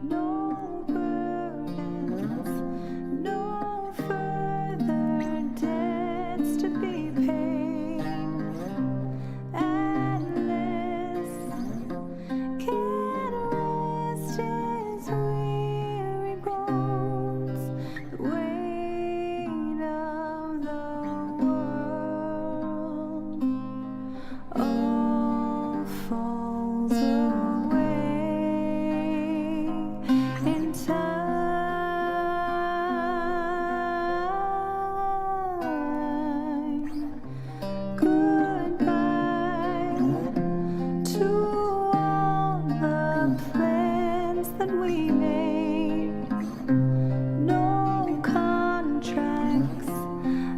No burdens, no further debts to be paid. Atlas can rest his weary bones. The weight of the world all falls away in time. Goodbye to all the plans that we made. No contracts,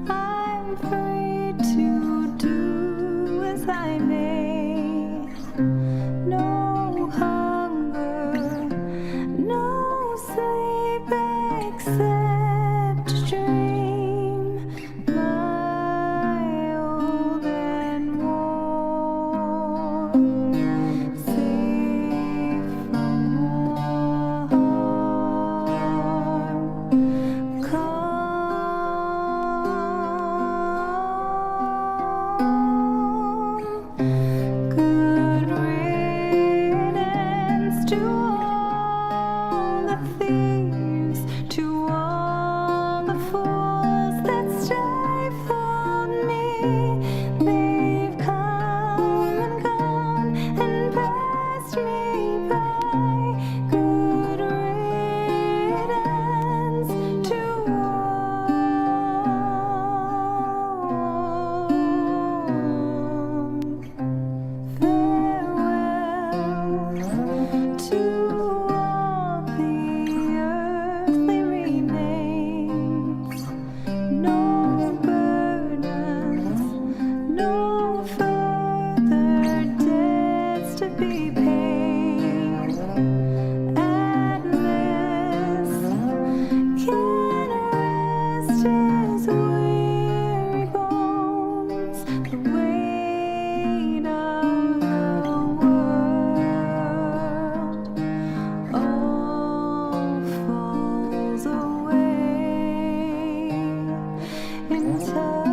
I'm free to do as I may. No hunger, no sleep except to dream. My old and warm, safe from harm. Good riddance to all the thieves, to all the fools that stifled me. They've come and gone and passed me by. Good riddance to all. Farewell to all the earthly remains. No burdens, no further debts to be paid. Atlas can rest his weary bones. The weight of the world all falls away in time.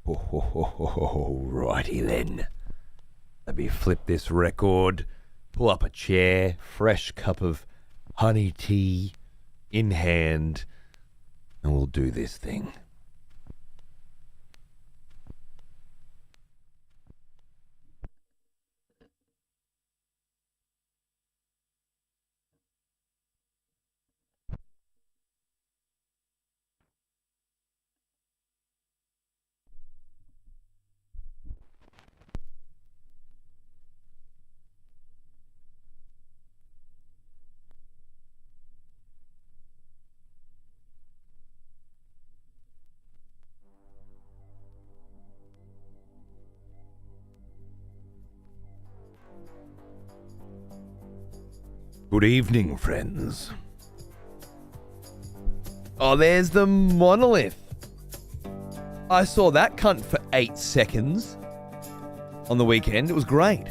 Righty then. Let me flip this record, pull up a chair, fresh cup of honey tea in hand, and we'll do this thing. Good evening, friends. Oh, there's the monolith. I saw that cunt for 8 seconds on the weekend. It was great.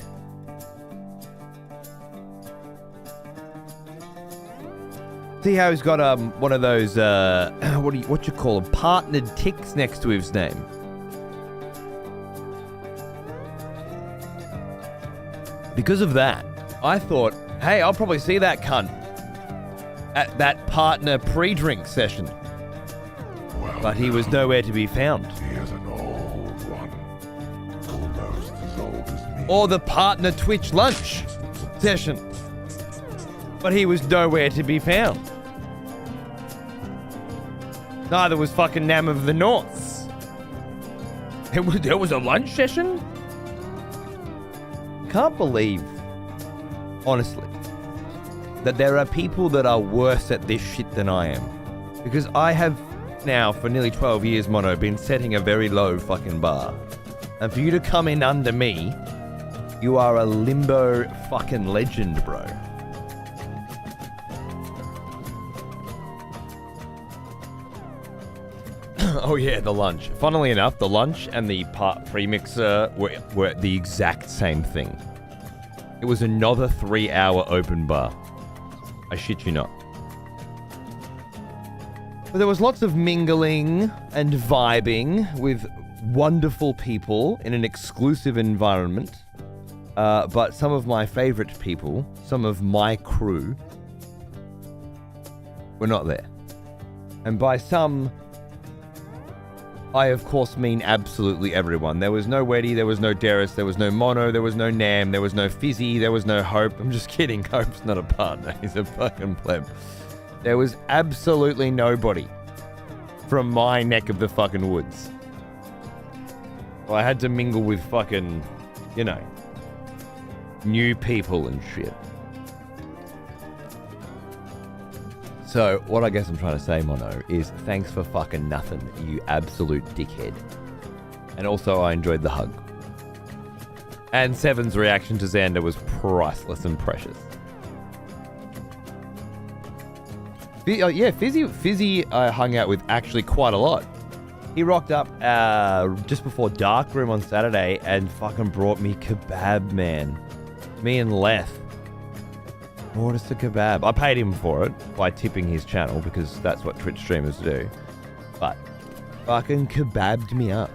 See how he's got one of those what you call them, partnered ticks next to his name. Because of that, I thought, hey, I'll probably see that cunt at that partner pre-drink session. Well, but he was nowhere to be found. He is an old one, almost as old as me. Or the partner Twitch lunch session. But he was nowhere to be found. Neither was fucking Nam of the Norths. There was a lunch session? Can't believe, honestly, that there are people that are worse at this shit than I am. Because I have now, for nearly 12 years, Mono, been setting a very low fucking bar. And for you to come in under me, you are a limbo fucking legend, bro. Oh yeah, the lunch. Funnily enough, the lunch and the premixer were the exact same thing. It was another 3-hour open bar. I shit you not. But there was lots of mingling and vibing with wonderful people in an exclusive environment. But some of my favorite people, some of my crew, were not there. And by some, I of course mean absolutely everyone. There was no Weddy, there was no Darius, there was no Mono, there was no Nam, there was no Fizzy, there was no Hope. I'm just kidding, Hope's not a partner, he's a fucking pleb. There was absolutely nobody from my neck of the fucking woods. Well, I had to mingle with fucking, you know, new people and shit. So, what I guess I'm trying to say, Mono, is thanks for fucking nothing, you absolute dickhead. And also, I enjoyed the hug. And Seven's reaction to Xander was priceless and precious. Yeah, Fizzy I hung out with actually quite a lot. He rocked up just before Darkroom on Saturday and fucking brought me kebab, man. Me and Leth brought us a kebab. I paid him for it by tipping his channel because that's what Twitch streamers do. But fucking kebabbed me up.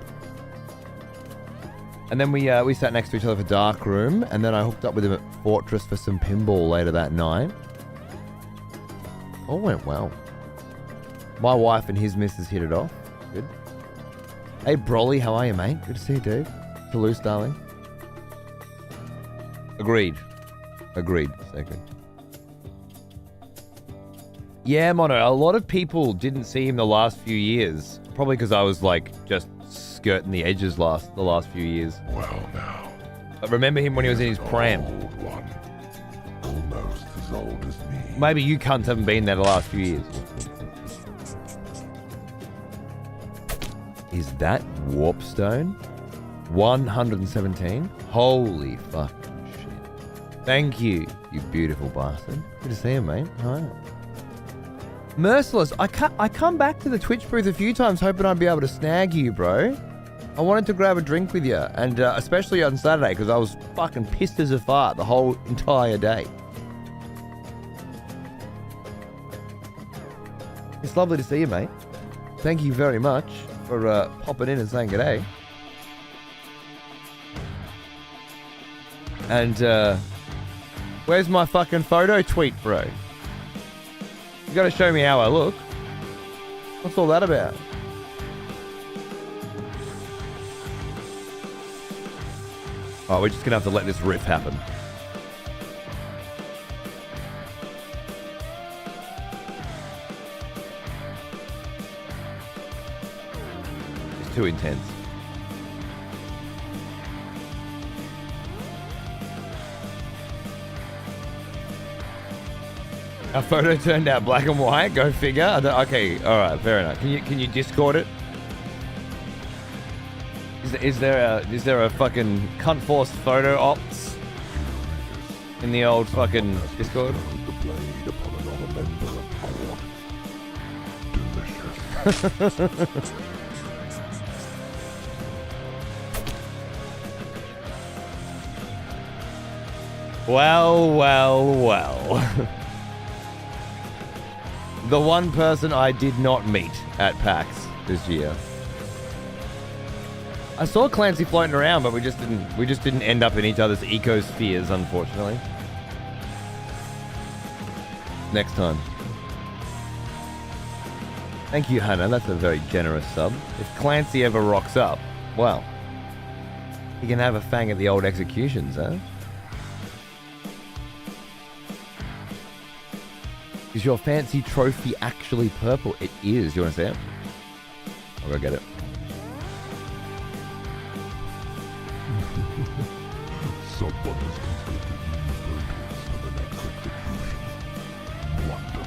And then we sat next to each other for Darkroom, and then I hooked up with him at Fortress for some pinball later that night. All went well. My wife and his missus hit it off. Good. Hey, Broly, how are you, mate? Good to see you, dude. Toulouse, darling. Agreed. Second. Yeah, Mono, a lot of people didn't see him the last few years. Probably because I was, like, just skirting the edges the last few years. Well, now. But remember him when he was in his pram. Old one, almost as old as me. Maybe you cunts haven't been there the last few years. Is that Warpstone? 117? Holy fucking shit. Thank you, you beautiful bastard. Good to see you, mate. Hi. Merciless, I come back to the Twitch booth a few times hoping I'd be able to snag you, bro. I wanted to grab a drink with you, and especially on Saturday, because I was fucking pissed as a fart the whole entire day. It's lovely to see you, mate. Thank you very much for popping in and saying g'day. And, where's my fucking photo tweet, bro? You gotta show me how I look. What's all that about? Oh, we're just gonna have to let this riff happen. It's too intense. Our photo turned out black and white. Go figure. Okay, all right, fair enough. Can you Discord it? Is there a fucking cunt force photo ops in the old fucking Discord? The blade upon another member of court. Delicious. Well. The one person I did not meet at PAX this year. I saw Clancy floating around, but we just didn't end up in each other's ecospheres, unfortunately. Next time. Thank you, Hannah. That's a very generous sub. If Clancy ever rocks up, well, he can have a fang at the old executions, huh? Is your fancy trophy actually purple? It is. You want to see it? I'll go get it. Someone has completed new photos for the next execution. Wonderful.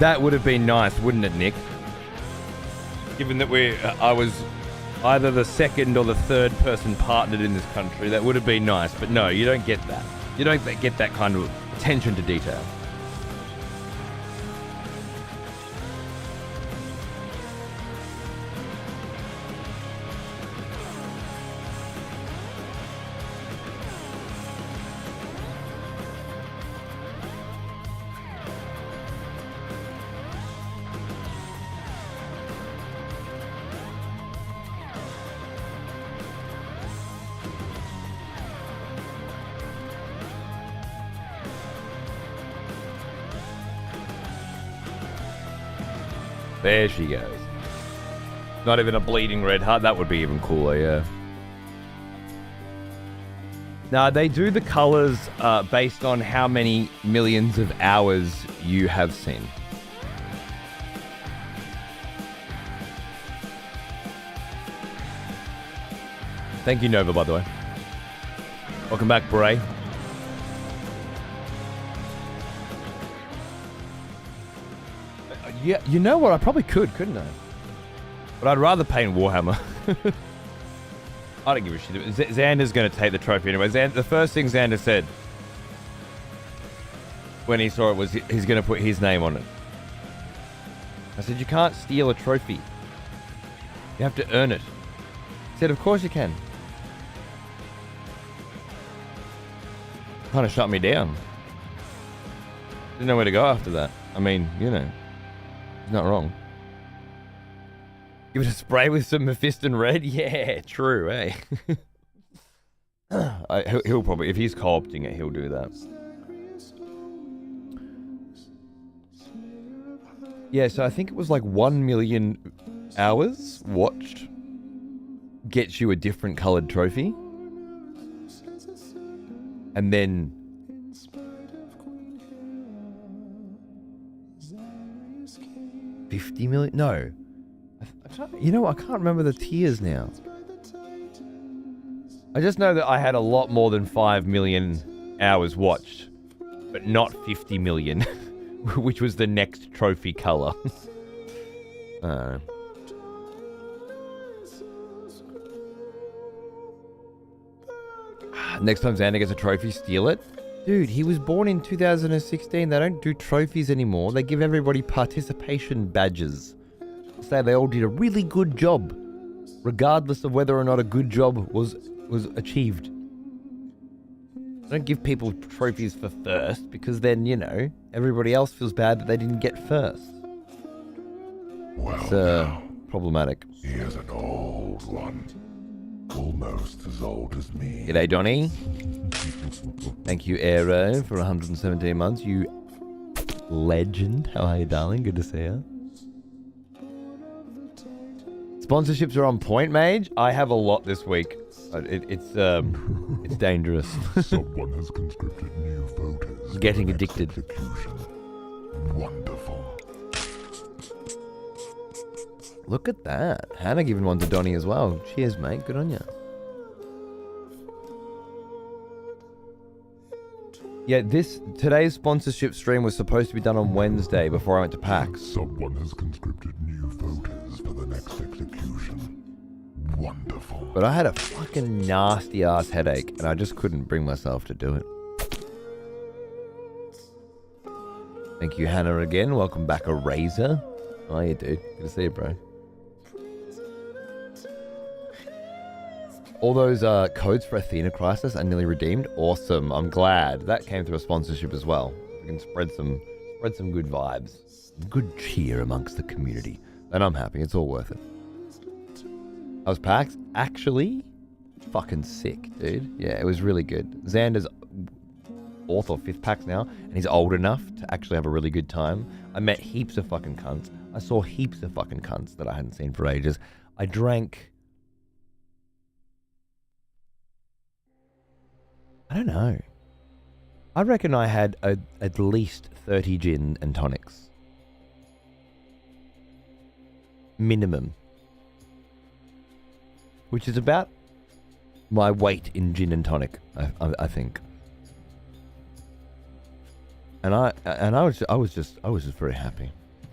That would have been nice, wouldn't it, Nick? Given that I was either the second or the third person partnered in this country, that would have been nice. But no, you don't get that. You don't get that kind of attention to detail. There she goes. Not even a bleeding red heart. That would be even cooler, yeah. Now, they do the colors based on how many millions of hours you have seen. Thank you, Nova, by the way. Welcome back, Bray. Yeah, you know what? I probably couldn't I? But I'd rather paint Warhammer. I don't give a shit. Xander's going to take the trophy anyway. The first thing Xander said when he saw it was he's going to put his name on it. I said, you can't steal a trophy. You have to earn it. He said, of course you can. Kind of shut me down. Didn't know where to go after that. I mean, you know. He's not wrong. Give it a spray with some Mephiston Red? Yeah, true, eh? He'll probably, if he's co-opting it, he'll do that. Yeah, so I think it was like 1 million hours watched gets you a different colored trophy. And then 50 million? No. You know what? I can't remember the tiers now. I just know that I had a lot more than 5 million hours watched, but not 50 million, which was the next trophy color. Next time Xander gets a trophy, steal it. Dude, he was born in 2016. They don't do trophies anymore. They give everybody participation badges. say they all did a really good job, regardless of whether or not a good job was achieved. Don't give people trophies for first, because then, you know, everybody else feels bad that they didn't get first. Well, It's now, problematic. here's an old one. Almost as old as me. G'day, Donnie. Thank you, Aero, for 117 months. You legend. How are you, darling? Good to see you. Sponsorships are on point, Mage. I have a lot this week. It's dangerous. Someone has conscripted new voters. Getting for the next addicted. Execution. Wonderful. Look at that. Hannah giving one to Donnie as well. Cheers, mate. Good on you. Yeah, today's sponsorship stream was supposed to be done on Wednesday before I went to PAX. Someone has conscripted new voters for the next execution. Wonderful. But I had a fucking nasty ass headache and I just couldn't bring myself to do it. Thank you, Hannah, again. Welcome back, a Razor. How are you, dude? Good to see you, bro. All those codes for Athena Crisis are nearly redeemed. Awesome. I'm glad. That came through a sponsorship as well. We can spread some good vibes. Good cheer amongst the community. And I'm happy. It's all worth it. I was PAX. Actually, fucking sick, dude. Yeah, it was really good. Xander's 4th or 5th PAX now, and he's old enough to actually have a really good time. I met heaps of fucking cunts. I saw heaps of fucking cunts that I hadn't seen for ages. I drank... I don't know. I reckon I had at least 30 gin and tonics. Minimum. Which is about my weight in gin and tonic, I think. And I was just very happy.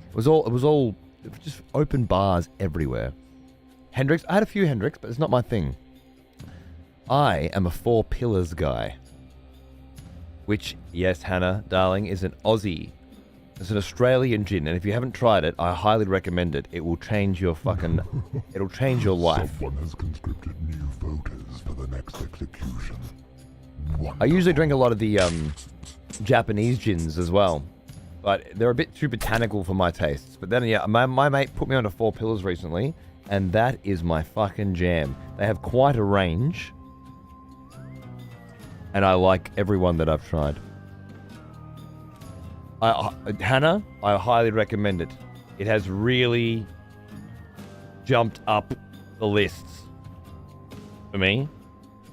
It was all just open bars everywhere. Hendrix, I had a few Hendrix, but it's not my thing. I am a Four Pillars guy. Which, yes, Hannah, darling, is an Aussie. It's an Australian gin, and if you haven't tried it, I highly recommend it. It will change your fucking... it'll change your life. Someone has conscripted new voters for the next execution. Wonderful. I usually drink a lot of the Japanese gins as well. But they're a bit too botanical for my tastes. But then, yeah, my mate put me onto Four Pillars recently, and that is my fucking jam. They have quite a range. And I like every one that I've tried. Hannah, I highly recommend it. It has really jumped up the lists for me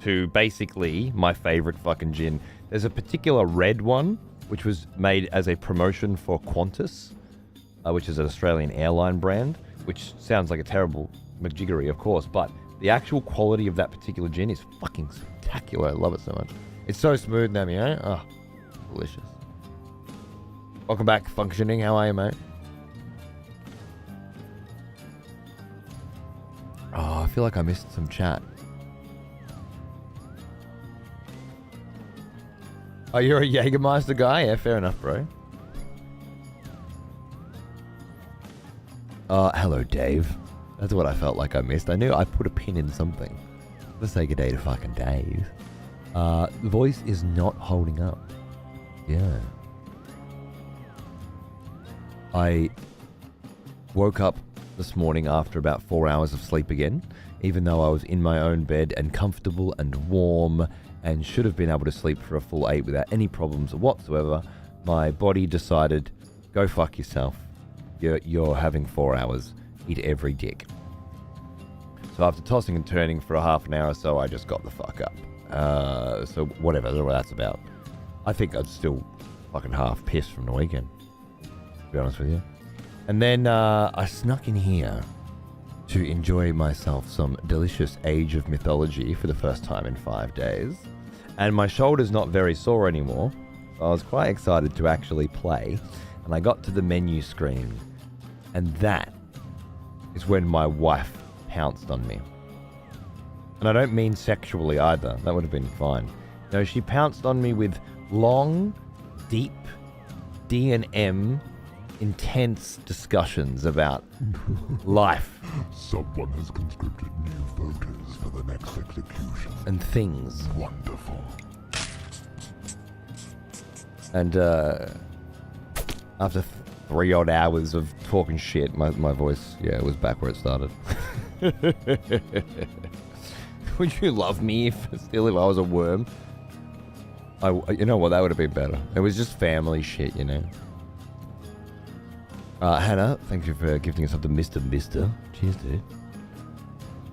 to basically my favorite fucking gin. There's a particular red one, which was made as a promotion for Qantas, which is an Australian airline brand, which sounds like a terrible McJiggery, of course, but the actual quality of that particular gin is fucking spectacular. I love it so much. It's so smooth, Nami, eh? Oh, delicious. Welcome back, Functioning. How are you, mate? Oh, I feel like I missed some chat. Oh, you're a Jägermeister guy? Yeah, fair enough, bro. Hello, Dave. That's what I felt like I missed. I knew I put a pin in something. Let's say good day to fucking Dave. The voice is not holding up. Yeah. I woke up this morning after about 4 hours of sleep again, even though I was in my own bed and comfortable and warm and should have been able to sleep for a full 8 without any problems whatsoever. My body decided, go fuck yourself. You're having 4 hours. Eat every dick. So after tossing and turning for a half an hour or so, I just got the fuck up. So whatever, I don't know what that's about. I think I'm still fucking half pissed from the weekend, to be honest with you. And then I snuck in here to enjoy myself some delicious Age of Mythology for the first time in 5 days. And my shoulder's not very sore anymore. So I was quite excited to actually play. And I got to the menu screen. And that is when my wife pounced on me. And I don't mean sexually either. That would have been fine. No, she pounced on me with long, deep D&M intense discussions about life Someone has conscripted new voters for the next execution. and things. Wonderful. And after 3 odd hours of talking shit, my voice, was back where it started. Would you love me if I was a worm? You know what, that would have been better. It was just family shit, you know. Hannah, thank you for gifting us up to Mr. Mister. Cheers, dude.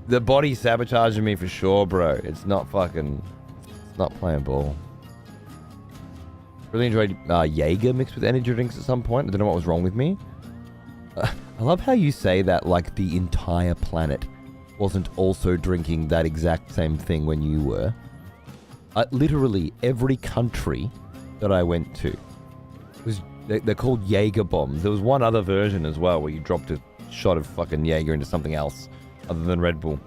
The body sabotaging me for sure, bro. It's not playing ball. Really enjoyed Jaeger mixed with energy drinks at some point. I don't know what was wrong with me. I love how you say that like the entire planet wasn't also drinking that exact same thing when you were. Literally every country that I went to was they're called Jaeger bombs. There was one other version as well where you dropped a shot of fucking Jaeger into something else other than Red Bull.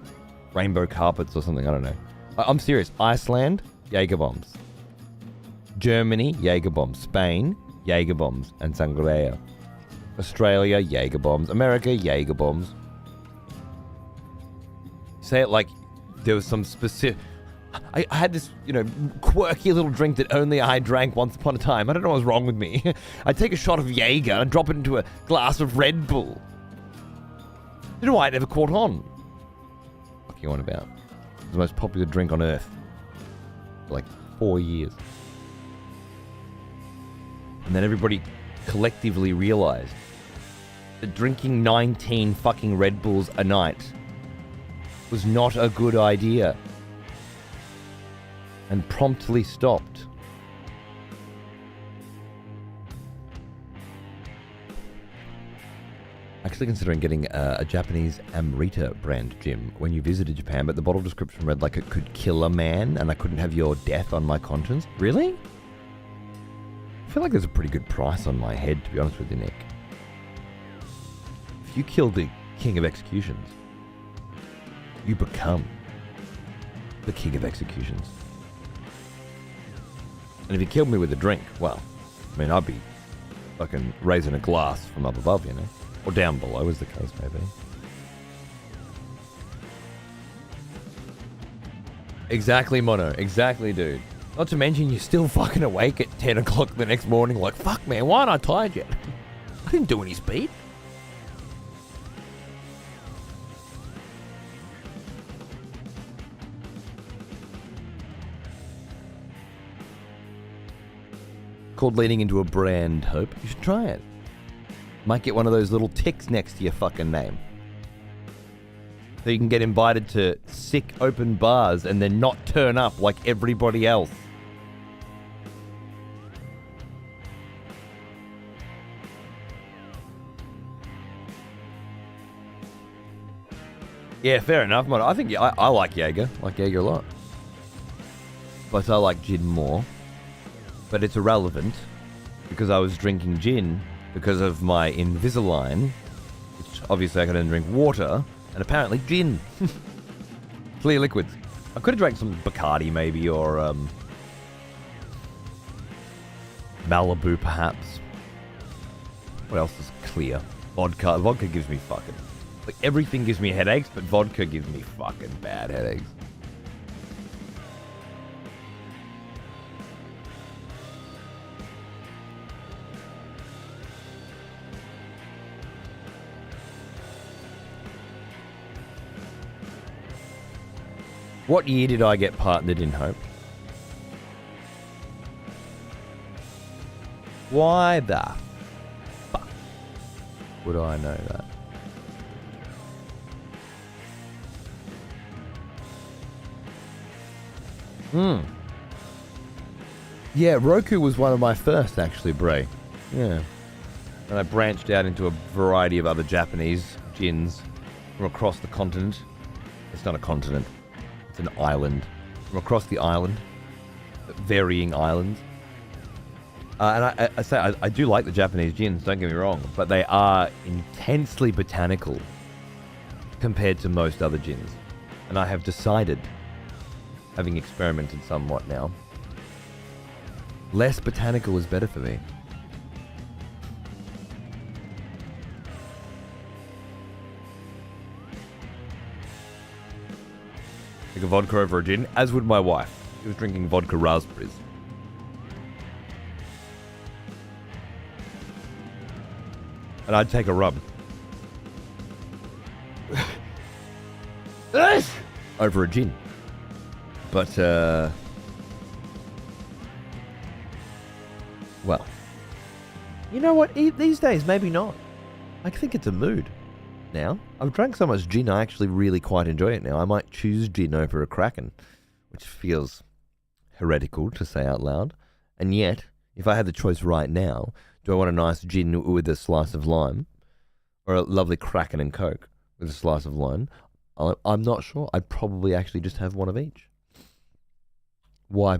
Rainbow carpets or something, I don't know. I'm serious. Iceland, Jaeger bombs. Germany, Jaeger bombs. Spain, Jaeger bombs and sangria. Australia, Jaeger bombs. America, Jaeger bombs. Say it like there was some specific... I had this, quirky little drink that only I drank once upon a time. I don't know what was wrong with me. I'd take a shot of Jaeger and drop it into a glass of Red Bull. You know why it never caught on? What are you on about? It's the most popular drink on Earth. For like 4 years. And then everybody collectively realized that drinking 19 fucking Red Bulls a night was not a good idea. And promptly stopped. Actually considering getting a Japanese Amrita brand gym when you visited Japan, but the bottle description read like it could kill a man and I couldn't have your death on my conscience. Really? I feel like there's a pretty good price on my head, to be honest with you, Nick. If you kill the King of Executions, you become the King of Executions. And if you killed me with a drink, well, I mean, I'd be fucking raising a glass from up above, you know? Or down below, as the case may be. Exactly, Mono. Exactly, dude. Not to mention, you're still fucking awake at 10 o'clock the next morning like, fuck, man, why aren't I tired yet? I didn't do any speed. Called leaning into a brand, Hope. You should try it. Might get one of those little ticks next to your fucking name. So you can get invited to sick open bars and then not turn up like everybody else. Yeah, fair enough, man. I think I like Jaeger. I like Jaeger a lot. But I like gin more. But it's irrelevant because I was drinking gin because of my Invisalign, which obviously I can only drink water, and apparently gin. Clear liquids. I could have drank some Bacardi maybe, or Malibu perhaps. What else is clear? Vodka. Vodka gives me fucking... Like, everything gives me headaches, but vodka gives me fucking bad headaches. What year did I get partnered in, Hope? Why the fuck would I know that? Yeah, Roku was one of my first, actually, Bray. Yeah. And I branched out into a variety of other Japanese gins from across the continent. It's not a continent. It's an island. From across the island. Varying islands. And I say, I do like the Japanese gins, don't get me wrong, but they are intensely botanical compared to most other gins. And I have decided, having experimented somewhat now, less botanical is better for me. Drink a vodka over a gin, as would my wife. She was drinking vodka raspberries. And I'd take a rub. Over a gin. But, well, you know what? These days, maybe not. I think it's a mood now. I've drank so much gin, I actually really quite enjoy it now. I might choose gin over a Kraken, which feels heretical to say out loud. And yet, if I had the choice right now, do I want a nice gin with a slice of lime or a lovely Kraken and Coke with a slice of lime? I'm not sure. I'd probably actually just have one of each. Why,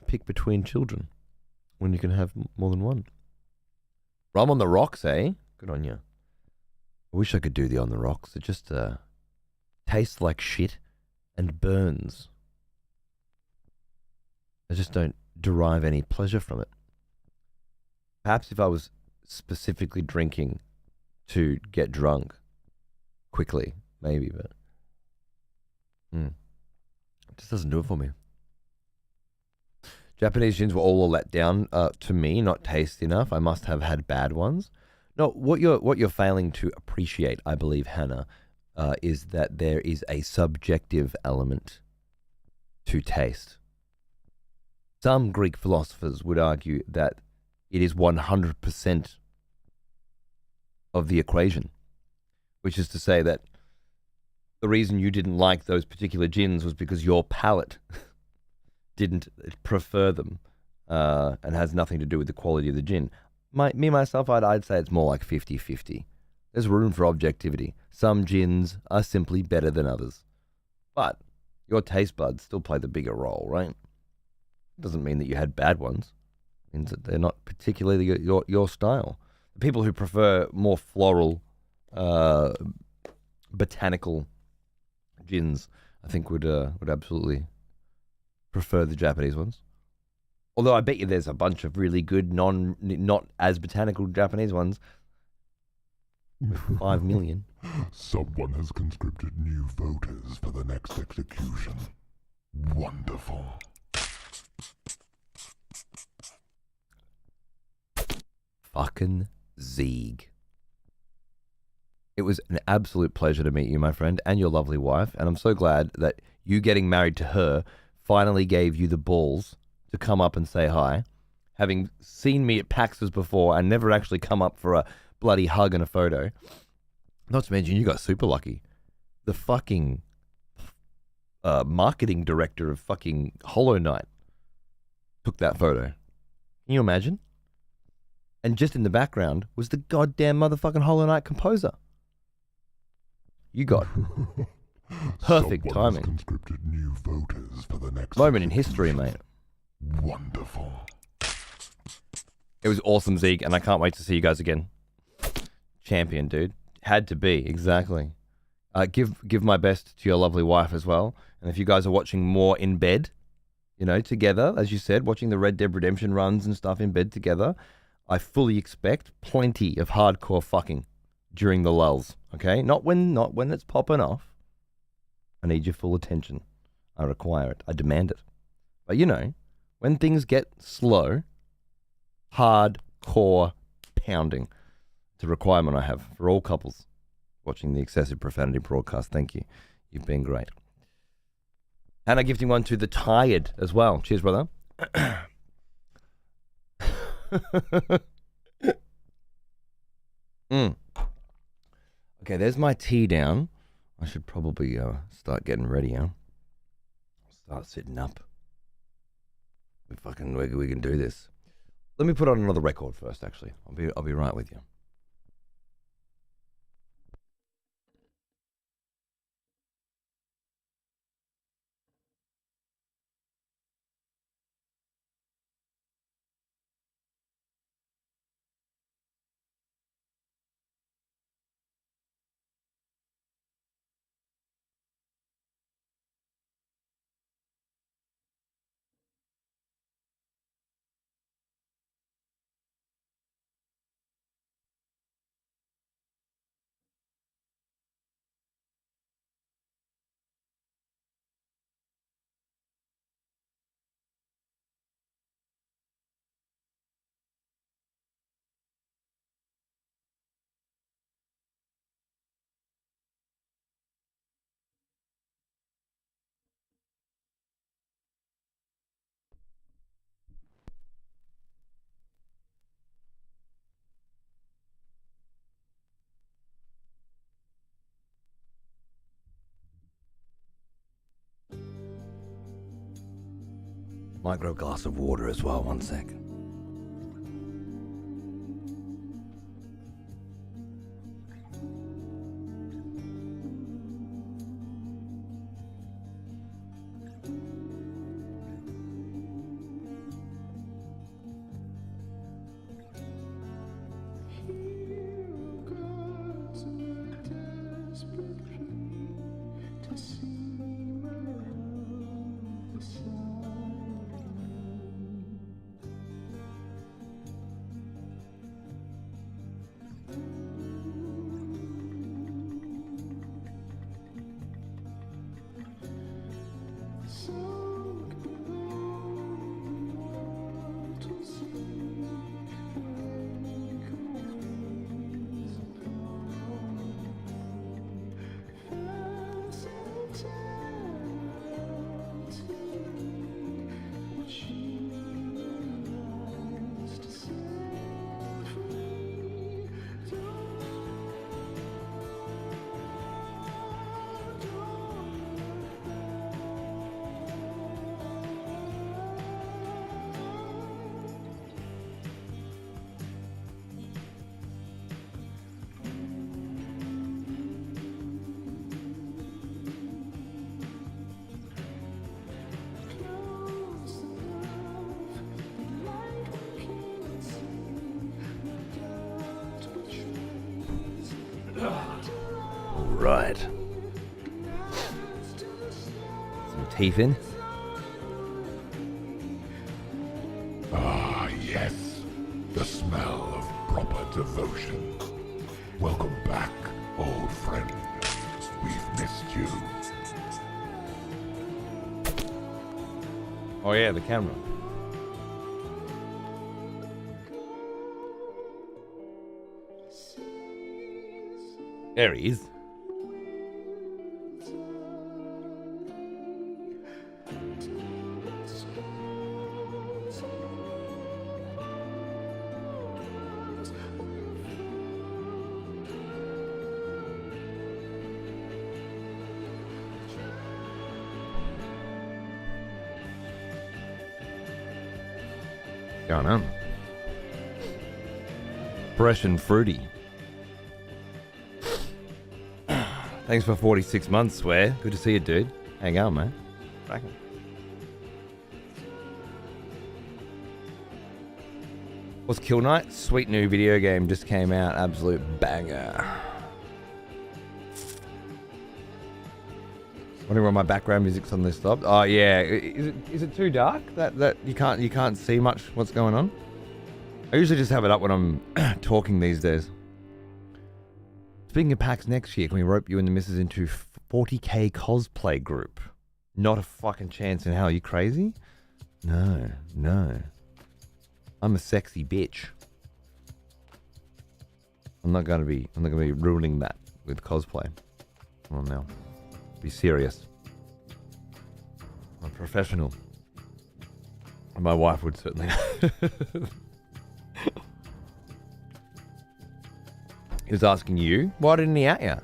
pick between children when you can have more than one? Rum on the rocks, eh? Good on you. I wish I could do the on the rocks. It just tastes like shit and burns. I just don't derive any pleasure from it. Perhaps if I was specifically drinking to get drunk quickly, maybe, but it just doesn't do it for me. Japanese gins were all a letdown to me, not tasty enough. I must have had bad ones. No, what you're failing to appreciate, I believe, Hannah, is that there is a subjective element to taste. Some Greek philosophers would argue that it is 100% of the equation, which is to say that the reason you didn't like those particular gins was because your palate didn't prefer them, and has nothing to do with the quality of the gin. Myself, I'd say it's more like 50-50. There's room for objectivity. Some gins are simply better than others. But your taste buds still play the bigger role, right? Doesn't mean that you had bad ones. It means that they're not particularly your style. The people who prefer more floral, botanical gins, I think would absolutely prefer the Japanese ones. Although I bet you there's a bunch of really good not as botanical Japanese ones. 5 million. Someone has conscripted new voters for the next execution. Wonderful. Fucking Zeeg. It was an absolute pleasure to meet you, my friend, and your lovely wife, and I'm so glad that you getting married to her finally gave you the balls to come up and say hi, having seen me at PAX's before and never actually come up for a bloody hug and a photo. Not to mention, you got super lucky. The fucking marketing director of fucking Hollow Knight took that photo. Can you imagine? And just in the background was the goddamn motherfucking Hollow Knight composer. You got perfect Someone has timing. conscripted new voters for the next Moment in history, execution. mate. Wonderful. It was awesome, Zeke, and I can't wait to see you guys again. Champion, dude. Had to be, exactly. Give my best to your lovely wife as well. And if you guys are watching more in bed, together, as you said, watching the Red Dead Redemption runs and stuff in bed together, I fully expect plenty of hardcore fucking during the lulls, okay? Not when it's popping off. I need your full attention. I require it. I demand it. But when things get slow, hardcore pounding, it's a requirement I have for all couples watching the Excessive Profanity broadcast. Thank you. You've been great. And I'm gifting one to the Tired as well. Cheers, brother. Okay, there's my tea down. I should probably start getting ready, huh? Start sitting up. We can do this. Let me put on another record first, actually. I'll be right with you. Might grow a glass of water as well, one sec. Right. Some teeth in. Ah, yes. The smell of proper devotion. Welcome back, old friend. We've missed you. Oh yeah, the camera. There he is. Going on. Fresh and fruity. Thanks for 46 months, Swear. Good to see you, dude. How you going, man? Cracking. What's Kill Night? Sweet new video game just came out. Absolute banger. Wondering why my background music's on this stop. Oh yeah, is it too dark that you can't see much what's going on? I usually just have it up when I'm talking these days. Speaking of PAX next year, can we rope you and the missus into 40k cosplay group? Not a fucking chance in hell. Are you crazy? No. I'm a sexy bitch. I'm not gonna be ruining that with cosplay. Come on now. Be serious. I'm a professional. And my wife would certainly. He was asking you, why didn't he at you?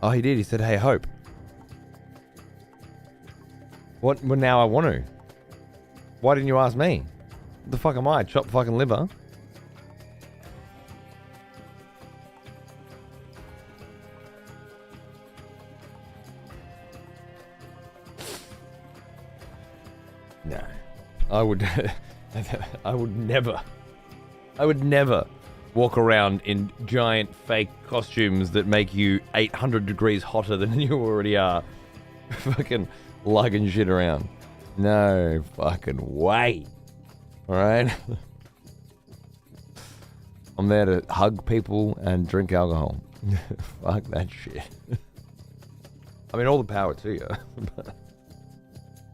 Oh, he did. He said, hey, Hope. What? Well, now I want to. Why didn't you ask me? What the fuck am I? Chop fucking liver? No. I would never walk around in giant fake costumes that make you 800 degrees hotter than you already are. Fucking lugging shit around. No fucking way. Alright? I'm there to hug people and drink alcohol. Fuck that shit. I mean, all the power to you.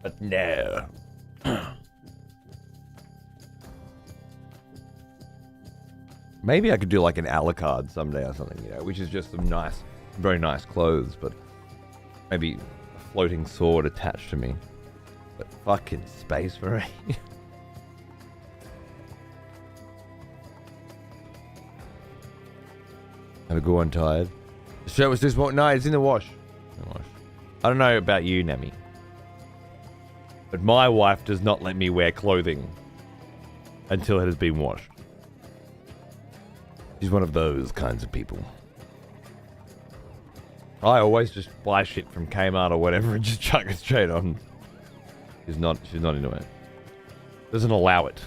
But no. Maybe I could do like an a la carte someday or something, you know, which is just some nice, very nice clothes, but maybe a floating sword attached to me. But fucking space for me. Have a good one, tired. The shirt was this what? No, it's in the wash. I don't know about you, Nami. But my wife does not let me wear clothing until it has been washed. She's one of those kinds of people. I always just buy shit from Kmart or whatever and just chuck it straight on. She's not into it. Doesn't allow it.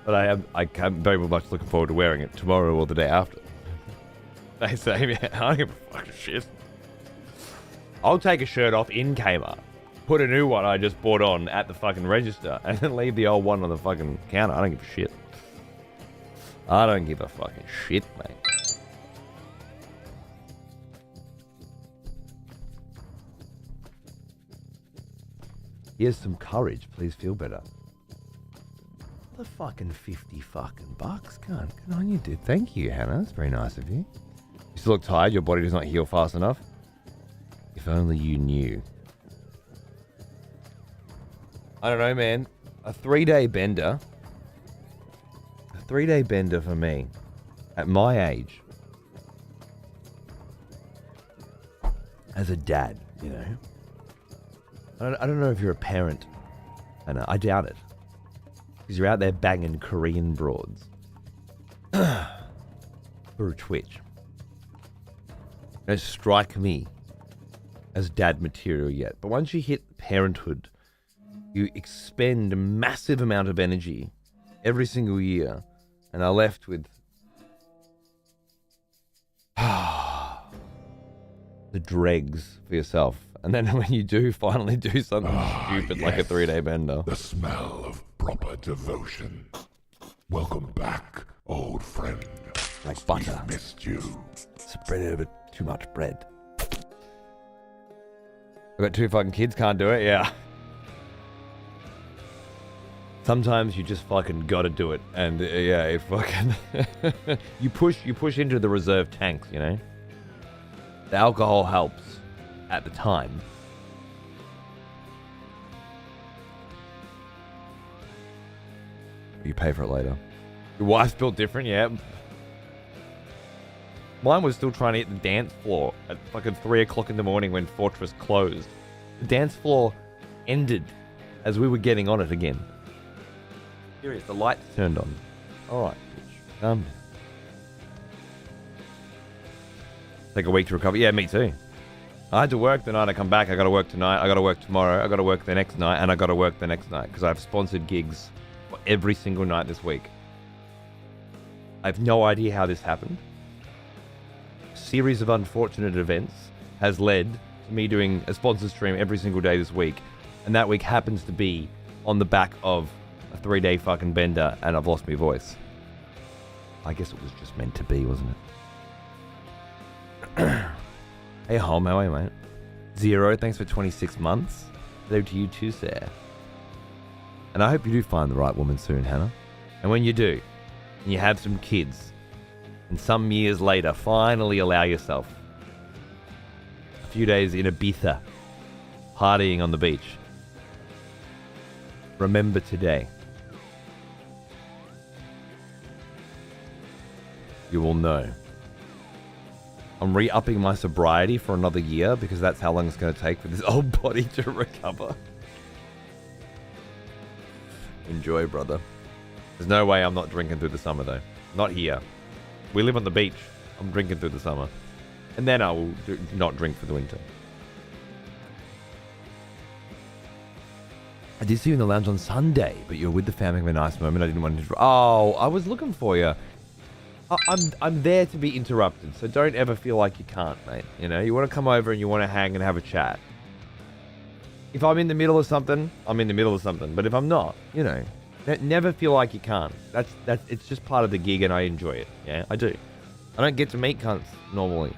But I'm very much looking forward to wearing it tomorrow or the day after. They say, man, I don't give a fucking shit. I'll take a shirt off in Kmart, put a new one I just bought on at the fucking register, and then leave the old one on the fucking counter. I don't give a shit. I don't give a fucking shit, mate. Here's some courage. Please feel better. The fucking 50 fucking bucks. Good on you, dude. Thank you, Hannah. That's very nice of you. You still look tired. Your body does not heal fast enough. If only you knew. I don't know, man. A 3-day bender. A 3-day bender for me. At my age. As a dad, you know. I don't know if you're a parent. I doubt it. Because you're out there banging Korean broads. Through Twitch. Don't strike me as dad material yet. But once you hit parenthood, you expend a massive amount of energy every single year and are left with the dregs for yourself. And then when you do finally do something stupid like a 3-day bender. The smell of proper devotion. Welcome back, old friend. Like butter. We've missed you. Spread over too much bread. I've got 2 fucking kids, can't do it, yeah. Sometimes you just fucking gotta do it. And yeah, it fucking... you push into the reserve tanks, you know? The alcohol helps at the time. You pay for it later. Your wife's built different, yeah. Mine was still trying to hit the dance floor at fucking 3 o'clock in the morning when Fortress closed. The dance floor ended as we were getting on it again. Serious, the lights turned on. Alright, bitch. Calm down. Take a week to recover. Yeah, me too. I had to work the night I come back. I got to work tonight. I got to work tomorrow. I got to work the next night. And I got to work the next night because I have sponsored gigs for every single night this week. I have no idea how this happened. A series of unfortunate events has led to me doing a sponsored stream every single day this week. And that week happens to be on the back of a 3-day fucking bender and I've lost my voice. I guess it was just meant to be, wasn't it? Hey, Hom, how are you, mate? Zero, thanks for 26 months. Hello to you too, sir. And I hope you do find the right woman soon, Hannah. And when you do, and you have some kids, and some years later, finally allow yourself a few days in Ibiza, partying on the beach. Remember today. You will know. I'm re-upping my sobriety for another year because that's how long it's going to take for this old body to recover. Enjoy, brother. There's no way I'm not drinking through the summer, though. Not here. We live on the beach. I'm drinking through the summer. And then I will not drink for the winter. I did see you in the lounge on Sunday, but you were with the family having a nice moment. I didn't want to... Oh, I was looking for you. I'm there to be interrupted, so don't ever feel like you can't, mate. You know, you want to come over and you want to hang and have a chat. If I'm in the middle of something, I'm in the middle of something. But if I'm not, you know, never feel like you can't. That's it's just part of the gig and I enjoy it. Yeah, I do. I don't get to meet cunts normally.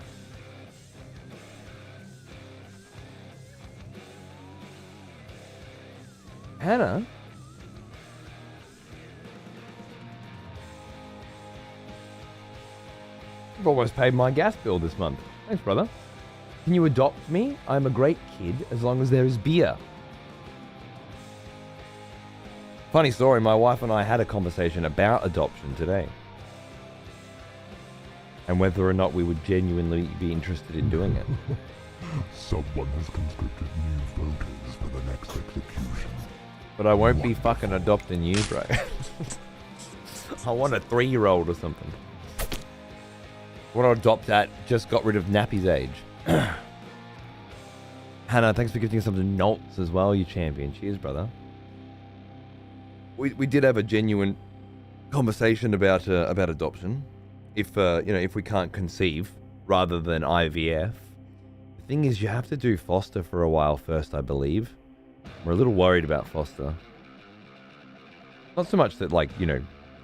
Hannah? You've almost paid my gas bill this month. Thanks, brother. Can you adopt me? I'm a great kid as long as there is beer. Funny story, my wife and I had a conversation about adoption today. And whether or not we would genuinely be interested in doing it. Someone has conscripted new voters for the next execution. But I won't be fucking adopting you, bro. I want a 3-year-old or something. I want to adopt that. Just got rid of Nappy's age. Hannah, thanks for gifting us some notes as well, you champion. Cheers, brother. We did have a genuine conversation about adoption. If if we can't conceive rather than IVF, the thing is you have to do foster for a while first, I believe. We're a little worried about foster. Not so much that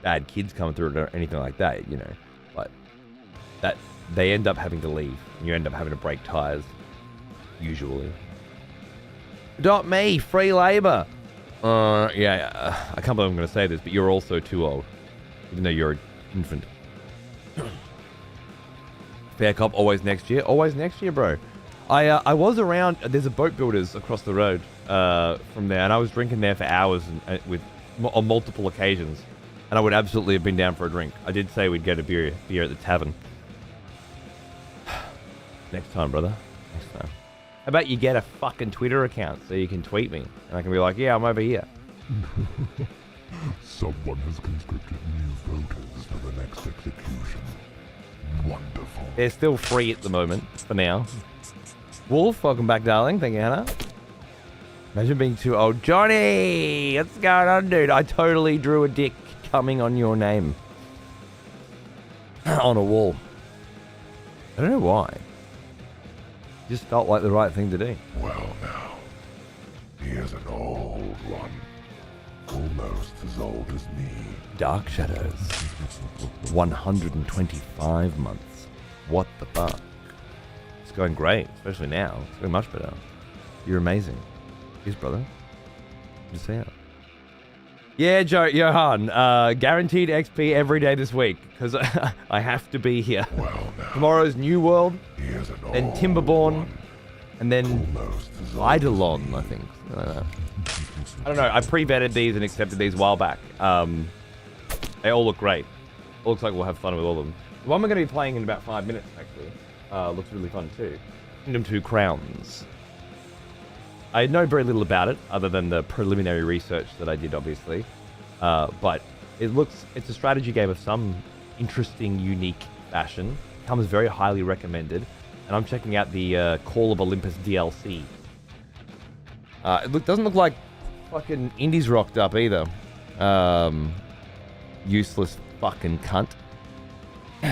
bad kids come through it or anything like that, but that they end up having to leave and you end up having to break ties, usually. Adopt me, free labor. I can't believe I'm going to say this, but you're also too old, even though you're an infant. Fair cop, always next year. Always next year, bro. I was around. There's a boat builders across the road from there, and I was drinking there for hours on multiple occasions, and I would absolutely have been down for a drink. I did say we'd get a beer at the tavern. Next time, brother. Next time. How about you get a fucking Twitter account so you can tweet me, and I can be like, yeah, I'm over here. Someone has conscripted new voters for the next execution. Wonderful. They're still free at the moment, for now. Wolf, welcome back, darling. Thank you, Hannah. Imagine being too old. Johnny! What's going on, dude? I totally drew a dick coming on your name. On a wall. I don't know why. Just felt like the right thing to do. Well now, here's an old one. Almost as old as me. Dark Shadows. 125 months. What the fuck? It's going great, especially now. It's going much better. You're amazing. Cheers, brother. Good to see you. Yeah, Johan. Guaranteed XP every day this week, because I have to be here. Well now, Tomorrow's New World, here's an then old Timberborn, one. and then Almost as old as Eidolon, me. I think. I don't know. I pre-vetted these and accepted these a while back. They all look great. It looks like we'll have fun with all of them. The one we're going to be playing in about 5 minutes, actually, looks really fun too. Kingdom 2 Crowns. I know very little about it, other than the preliminary research that I did, obviously. But it's a strategy game of some interesting, unique fashion. Comes very highly recommended. And I'm checking out the Call of Olympus DLC. It doesn't look like fucking Indies rocked up either. Useless fucking cunt.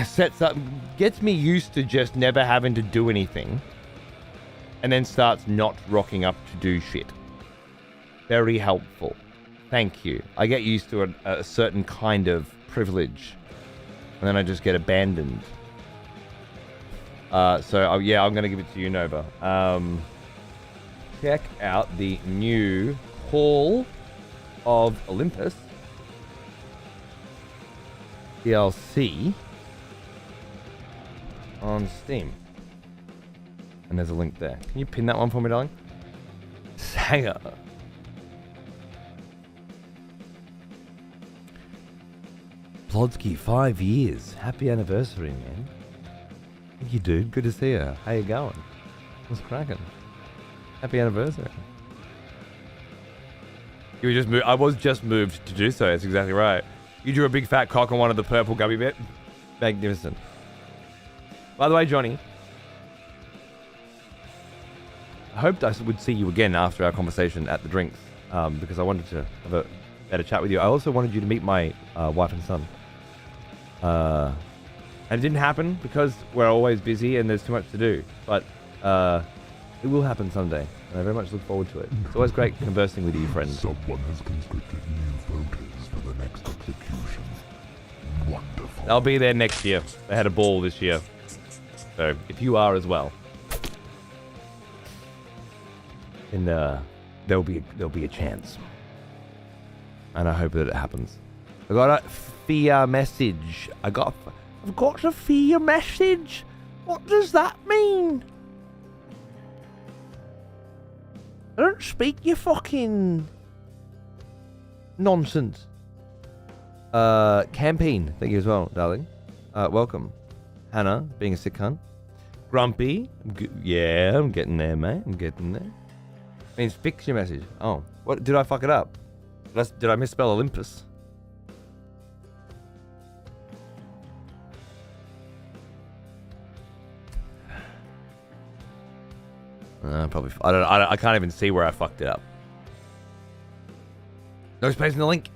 Sets up, gets me used to just never having to do anything. And then starts not rocking up to do shit. Very helpful. Thank you. I get used to a certain kind of privilege. And then I just get abandoned. Yeah, I'm going to give it to you, Nova. Check out the new Call of Olympus DLC on Steam. And there's a link there. Can you pin that one for me, darling? Sanger. Plodsky, 5 years. Happy anniversary, man. Thank you, dude. Good to see you. How you going? What's cracking? Happy anniversary. You were just I was just moved to do so. That's exactly right. You drew a big fat cock on one of the purple gummy bit. Magnificent. By the way, Johnny, I hoped I would see you again after our conversation at the drinks, because I wanted to have a better chat with you. I also wanted you to meet my wife and son. And it didn't happen because we're always busy and there's too much to do. But it will happen someday, and I very much look forward to it. It's always great conversing with you, friend. Someone has conscripted new voters for the next execution. Wonderful. I'll be there next year. They had a ball this year. So, if you are as well, then there'll be a chance. And I hope that it happens. I got a fear message. I've got a fear message. What does that mean? I don't speak your fucking nonsense. Campaign, thank you as well, darling. Welcome. Hannah, being a sick cunt. Grumpy. Yeah, I'm getting there, mate. I'm getting there. Means fix your message. Oh, what? Did I fuck it up? Did I misspell Olympus? Probably. I can't even see where I fucked it up. No space in the link.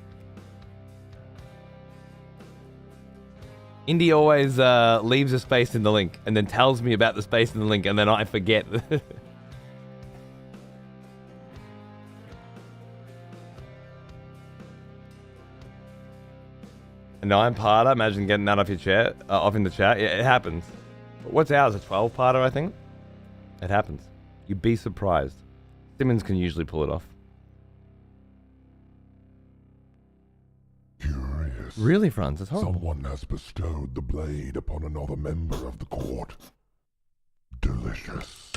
Indy always leaves a space in the link and then tells me about the space in the link and then I forget. A 9-parter, imagine getting that off your chair, off in the chat. Yeah, it happens. What's ours, a 12-parter, I think? It happens. You'd be surprised. Simmons can usually pull it off. Curious. Really, Franz? It's horrible. Someone has bestowed the blade upon another member of the court. Delicious.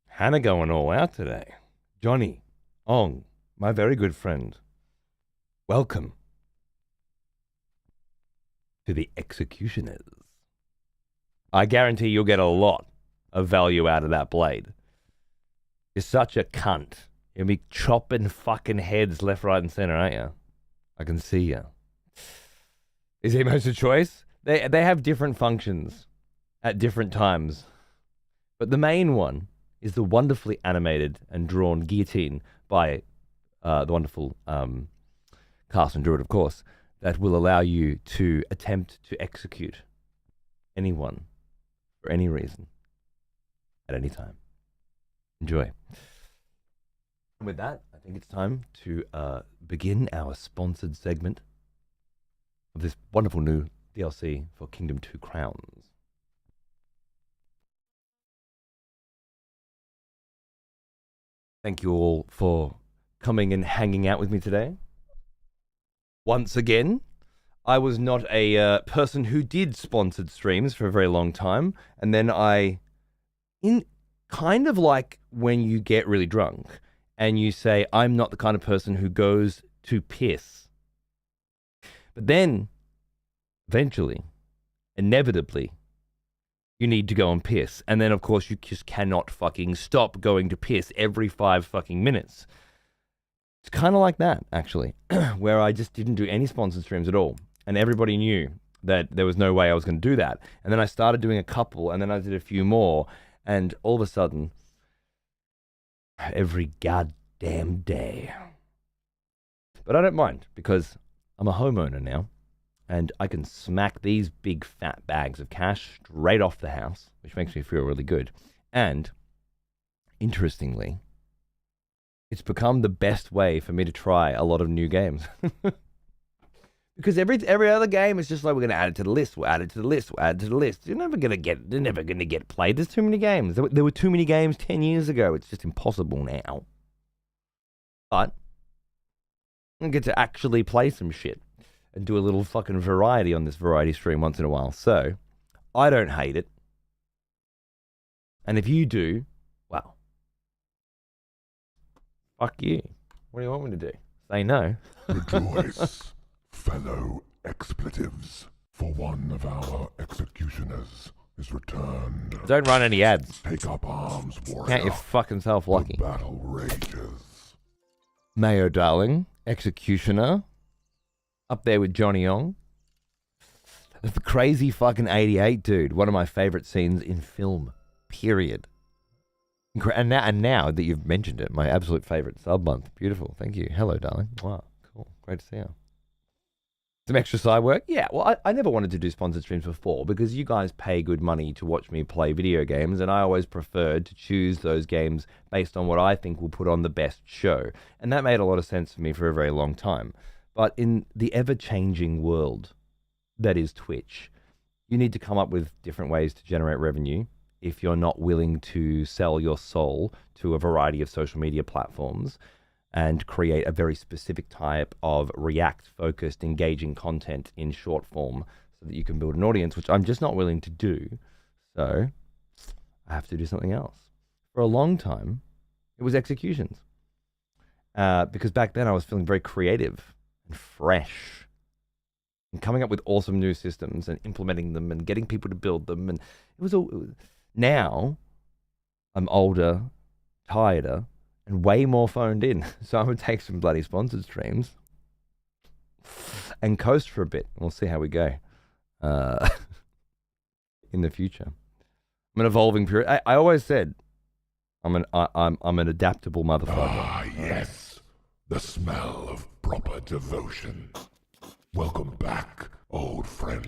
Hannah going all out today. Johnny, Ong, my very good friend. Welcome to the Executioners. I guarantee you'll get a lot of value out of that blade. You're such a cunt. You'll be chopping fucking heads left, right, and center, aren't you? I can see you. Is emotes a choice? They have different functions at different times. But the main one is the wonderfully animated and drawn guillotine by the wonderful Carson Druid, of course, that will allow you to attempt to execute anyone for any reason at any time. Enjoy. And with that, I think it's time to begin our sponsored segment of this wonderful new DLC for Kingdom 2 Crowns. Thank you all for coming and hanging out with me today. Once again, I was not a person who did sponsored streams for a very long time, and then kind of like when you get really drunk and you say, I'm not the kind of person who goes to piss. But then, eventually, inevitably, you need to go and piss. And then, of course, you just cannot fucking stop going to piss every 5 fucking minutes. It's kind of like that, actually, where I just didn't do any sponsored streams at all. And everybody knew that there was no way I was going to do that. And then I started doing a couple, and then I did a few more. And all of a sudden, every goddamn day. But I don't mind, because I'm a homeowner now. And I can smack these big fat bags of cash straight off the house, which makes me feel really good. And, interestingly, it's become the best way for me to try a lot of new games. Because every other game is just like, we're going to add it to the list, we'll add it to the list, we'll add it to the list. They're never going to get played. There's too many games. There were too many games 10 years ago. It's just impossible now. But I get to actually play some shit and do a little fucking variety on this variety stream once in a while. So, I don't hate it. And if you do, well, fuck you. What do you want me to do? Say no? Rejoice, fellow expletives, for one of our executioners is returned. Don't run any ads. Take up arms, warrior. Count your fucking self lucky. The battle rages. Mayo, darling. Executioner. Up there with Johnny Yong. The crazy fucking 88 dude. One of my favorite scenes in film. Period. And now that you've mentioned it, my absolute favorite sub month. Beautiful. Thank you. Hello, darling. Wow. Cool. Great to see you. Some extra side work? Yeah, well, I never wanted to do sponsored streams before because you guys pay good money to watch me play video games, and I always preferred to choose those games based on what I think will put on the best show. And that made a lot of sense for me for a very long time. But in the ever-changing world that is Twitch, you need to come up with different ways to generate revenue if you're not willing to sell your soul to a variety of social media platforms and create a very specific type of React-focused, engaging content in short form so that you can build an audience, which I'm just not willing to do. So I have to do something else. For a long time, it was executions. Because back then I was feeling very creative and fresh and coming up with awesome new systems and implementing them and getting people to build them. And now I'm older, tireder, and way more phoned in. So I'm going to take some bloody sponsored streams and coast for a bit. We'll see how we go in the future. I'm an evolving period. I always said I'm an adaptable motherfucker. Ah, yes. The smell of proper devotion. Welcome back, old friend.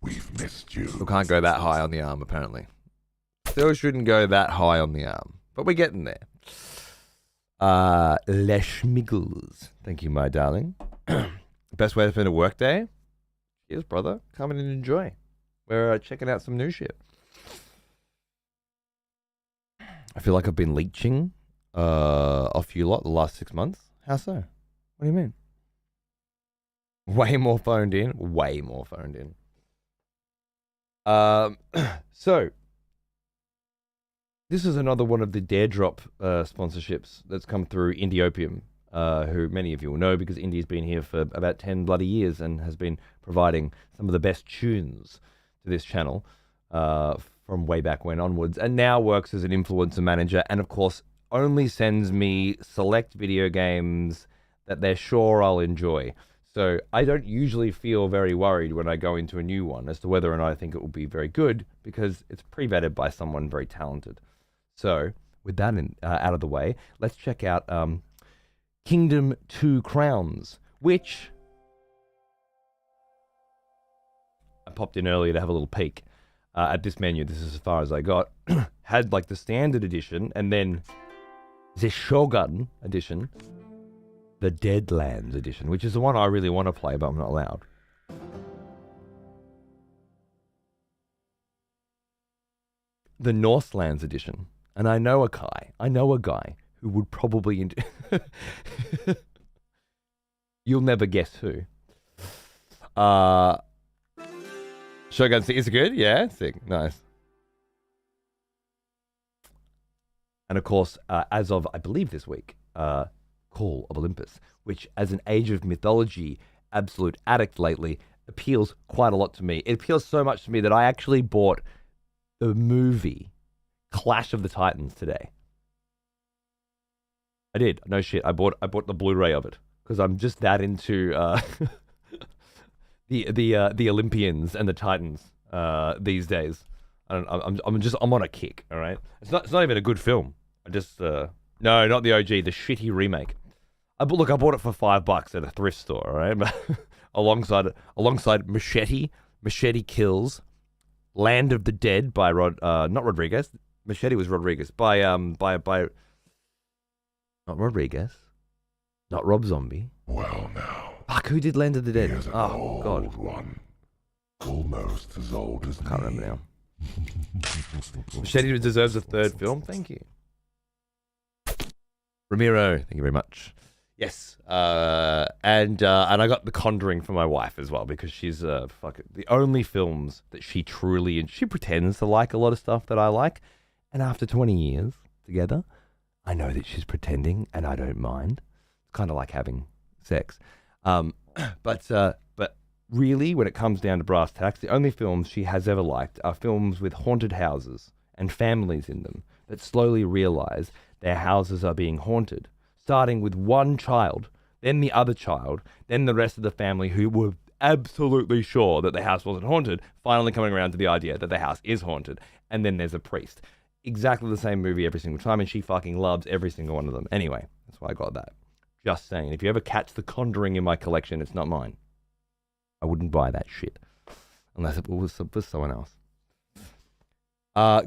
We've missed you. We can't go that high on the arm, apparently. Still shouldn't go that high on the arm, but we're getting there. Les Schmiggles. Thank you, my darling. Best way to spend a work day? Cheers, brother. Come in and enjoy. We're checking out some new shit. I feel like I've been leeching off you lot the last 6 months. How so? What do you mean? Way more phoned in. Way more phoned in. So, this is another one of the Dare Drop sponsorships that's come through Indiopium, who many of you will know because India's been here for about 10 bloody years and has been providing some of the best tunes to this channel from way back when onwards, and now works as an influencer manager, and of course only sends me select video games that they're sure I'll enjoy. So I don't usually feel very worried when I go into a new one as to whether or not I think it will be very good, because it's pre-vetted by someone very talented. So with that out of the way, let's check out Kingdom 2 Crowns, which I popped in earlier to have a little peek at this menu. This is as far as I got. Had like the standard edition, and then the Shogun edition, the Deadlands edition, which is the one I really want to play, but I'm not allowed. The Northlands edition, and I know a guy who would probably you'll never guess who. Shogun, is it good? Yeah, sick, nice. And of course, as of, I believe this week, Call of Olympus, which as an Age of Mythology absolute addict lately, appeals quite a lot to me. It appeals so much to me that I actually bought the movie Clash of the Titans today. I did. No shit. I bought the Blu-ray of it because I'm just that into the Olympians and the Titans these days. I'm on a kick. All right. It's not even a good film. I just no, not the OG, the shitty remake. I bought it for $5 at a thrift store. All right, alongside Machete Kills, Land of the Dead by not Rodriguez. Machete was Rodriguez by not Rodriguez, not Rob Zombie. Well, now. Fuck, who did Land of the Dead? Here's an old God, one. Almost as old as I can't me. remember now. Machete deserves a third film. Thank you, Ramiro. Thank you very much. Yes, and I got The Conjuring for my wife as well because she's the only films that she pretends to like a lot of stuff that I like, and after 20 years together, I know that she's pretending, and I don't mind. It's kind of like having sex, but really, when it comes down to brass tacks, the only films she has ever liked are films with haunted houses and families in them that slowly realize their houses are being haunted. Starting with one child, then the other child, then the rest of the family who were absolutely sure that the house wasn't haunted, finally coming around to the idea that the house is haunted. And then there's a priest. Exactly the same movie every single time, and she fucking loves every single one of them. Anyway, that's why I got that. Just saying, if you ever catch The Conjuring in my collection, it's not mine. I wouldn't buy that shit. Unless it was for someone else.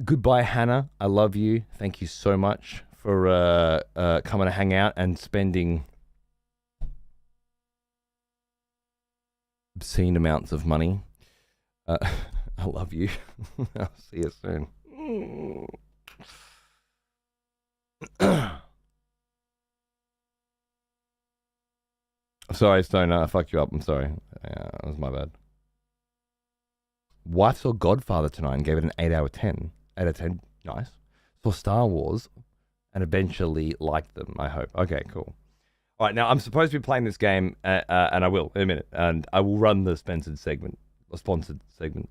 Goodbye, Hannah. I love you. Thank you so much for coming to hang out and spending obscene amounts of money. I love you. I'll see you soon. Sorry, Stoner. I fucked you up. I'm sorry. That was my bad. Wife saw Godfather tonight and gave it an 8 out of 10. 8 out of 10. Nice. Saw Star Wars and eventually liked them, I hope. Okay, cool. All right, now I'm supposed to be playing this game, and I will in a minute, and I will run the sponsored segment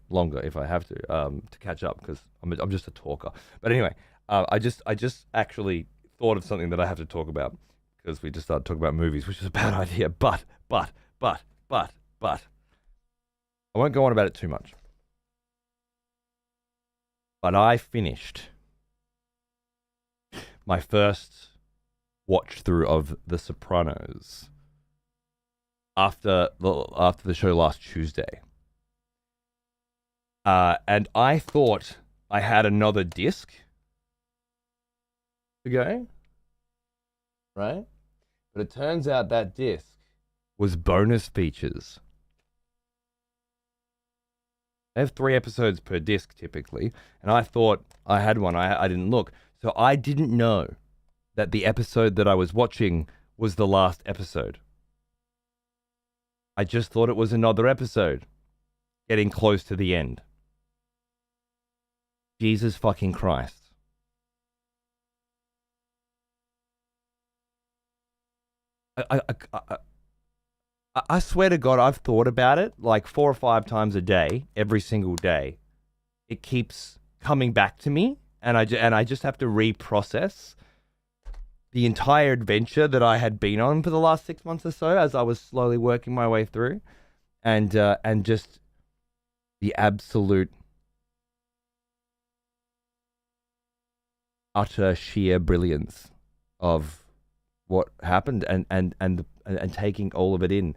longer if I have to catch up because I'm just a talker. But anyway, I just actually thought of something that I have to talk about because we just started talking about movies, which is a bad idea. But I won't go on about it too much. But I finished my first watch through of The Sopranos after the show last Tuesday. And I thought I had another disc to go, right? But it turns out that disc was bonus features. They have 3 episodes per disc typically, and I thought I had one. I didn't look. So I didn't know that the episode that I was watching was the last episode. I just thought it was another episode getting close to the end. Jesus fucking Christ. I swear to God, I've thought about it like 4 or 5 times a day, every single day. It keeps coming back to me, and I just have to reprocess the entire adventure that I had been on for the last 6 months or so, as I was slowly working my way through, and just the absolute utter sheer brilliance of what happened and taking all of it in.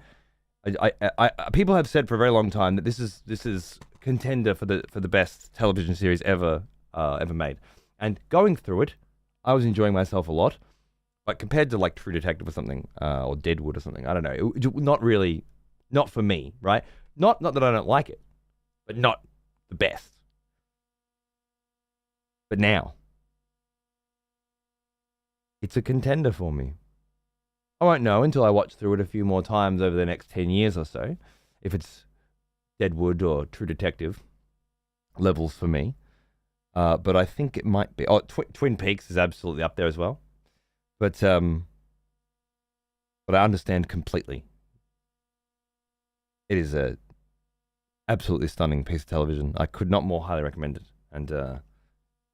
I people have said for a very long time that this is contender for the best television series ever made. And going through it, I was enjoying myself a lot. But compared to like True Detective or something, or Deadwood or something, I don't know. Not for me, right? Not that I don't like it, but not the best. But now, it's a contender for me. I won't know until I watch through it a few more times over the next 10 years or so, if it's Deadwood or True Detective levels for me. But I think it might be. Oh, Twin Peaks is absolutely up there as well. But I understand completely. It is a absolutely stunning piece of television. I could not more highly recommend it, and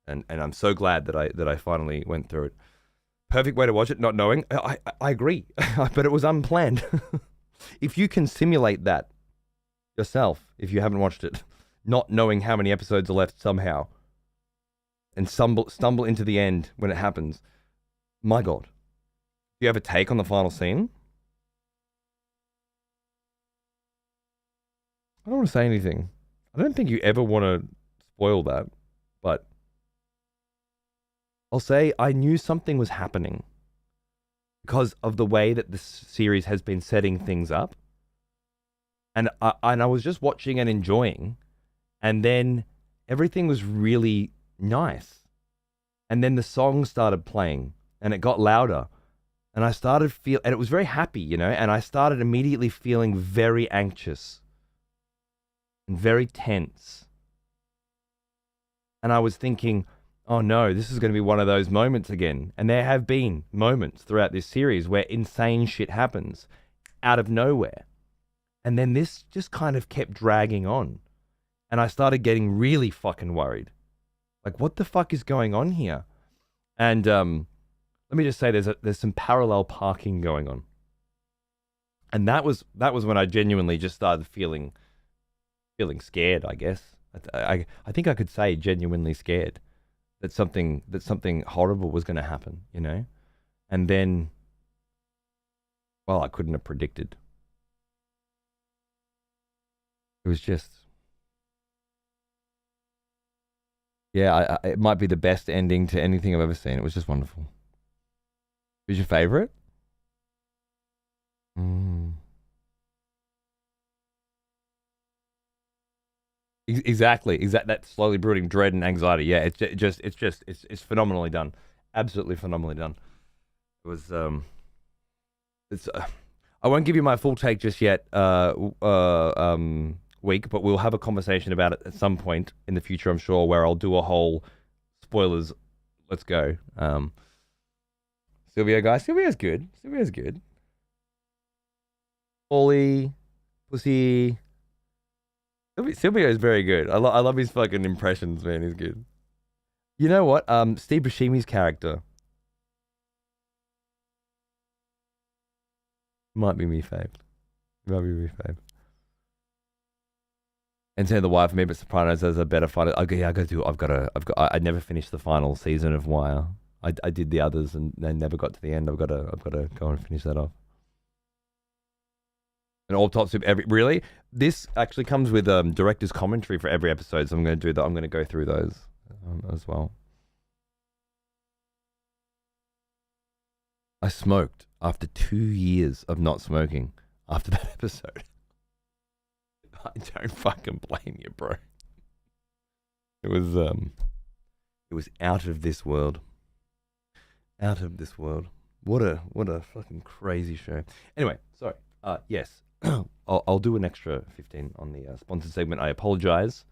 I'm so glad that I finally went through it. Perfect way to watch it, not knowing. I agree, but it was unplanned. If you can simulate that yourself, if you haven't watched it, not knowing how many episodes are left somehow, and stumble into the end when it happens, my God. Do you have a take on the final scene? I don't want to say anything. I don't think you ever want to spoil that, but I'll say I knew something was happening because of the way that this series has been setting things up. And I was just watching and enjoying, and then everything was really nice. And then the song started playing, and it got louder, and I started and it was very happy, and I started immediately feeling very anxious and very tense. And I was thinking, oh no, this is going to be one of those moments again. And there have been moments throughout this series where insane shit happens out of nowhere. And then this just kind of kept dragging on. And I started getting really fucking worried. Like, what the fuck is going on here? And let me just say there's some parallel parking going on. And that was when I genuinely just started feeling scared, I guess. I think I could say genuinely scared that something horrible was going to happen, And then, well, I couldn't have predicted. It was just, yeah, it might be the best ending to anything I've ever seen. It was just wonderful. Who's your favorite? Exactly. That slowly brooding dread and anxiety. Yeah, it's phenomenally done. Absolutely phenomenally done. It was it's I won't give you my full take just yet. Week, but we'll have a conversation about it at some point in the future, I'm sure, where I'll do a whole spoilers. Let's go. Sylvia, guys. Sylvia's good. Ollie, Pussy. Silvio is very good. I love his fucking impressions, man. He's good. You know what? Steve Buscemi's character might be me fave. Might be me fave. And saying the wife for me, but Sopranos has a better fighter. Okay, yeah, I never finished the final season of Wire. I did the others and they never got to the end. I've got to go and finish that off. And all top soup really? This actually comes with director's commentary for every episode, so I'm going to do that. I'm going to go through those as well. I smoked after 2 years of not smoking after that episode. I don't fucking blame you, bro. It was out of this world. Out of this world. What a fucking crazy show. Anyway, sorry. Yes. I'll do an extra 15 on the sponsored segment. I apologize.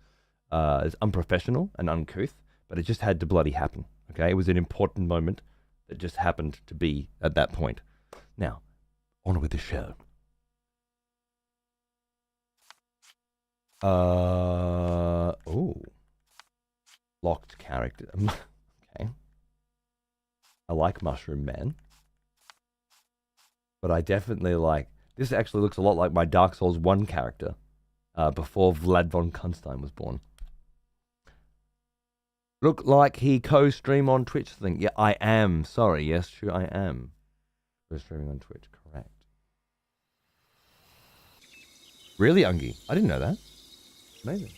It's unprofessional and uncouth, but it just had to bloody happen. Okay? It was an important moment that just happened to be at that point. Now, on with the show. Locked character. Okay. I like Mushroom Man. But I definitely like... This actually looks a lot like my Dark Souls 1 character before Vlad von Kunstein was born. Look like he co-stream on Twitch thing. Yeah, I am. Sorry. Yes, true, I am. Co-streaming on Twitch, correct. Really, Ungi? I didn't know that. Amazing.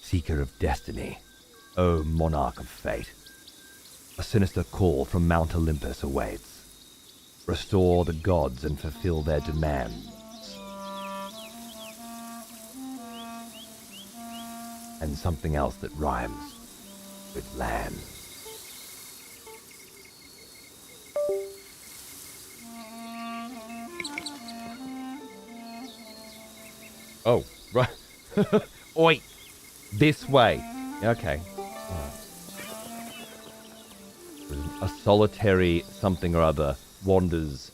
Seeker of Destiny. O Monarch of Fate. A sinister call from Mount Olympus awaits. Restore the gods and fulfill their demands. And something else that rhymes with land. Oh, right. Oi! This way. Okay. Right. A solitary something or other wanders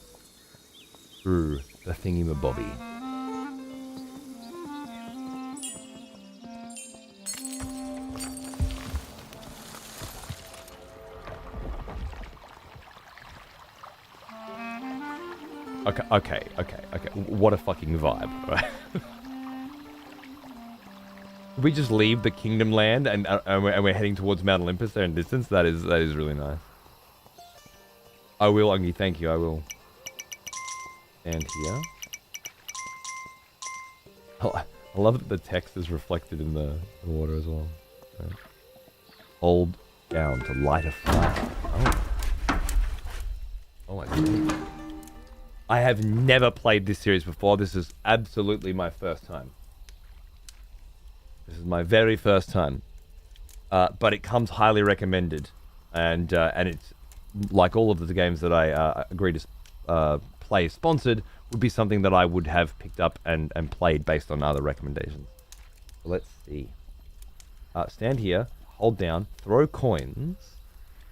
through the thingy-mabobby. Okay. What a fucking vibe, right? We just leave the Kingdom Land and we're heading towards Mount Olympus there in distance. That is really nice. I will, Ungi, thank you, I will. Stand here. I love that the text is reflected in the water as well. Right. Hold down to light a fire. Oh my god. I have never played this series before. This is absolutely my first time. This is my very first time. But it comes highly recommended. And it's like all of the games that I agree to play sponsored would be something that I would have picked up and played based on other recommendations. So let's see. Stand here, hold down, throw coins,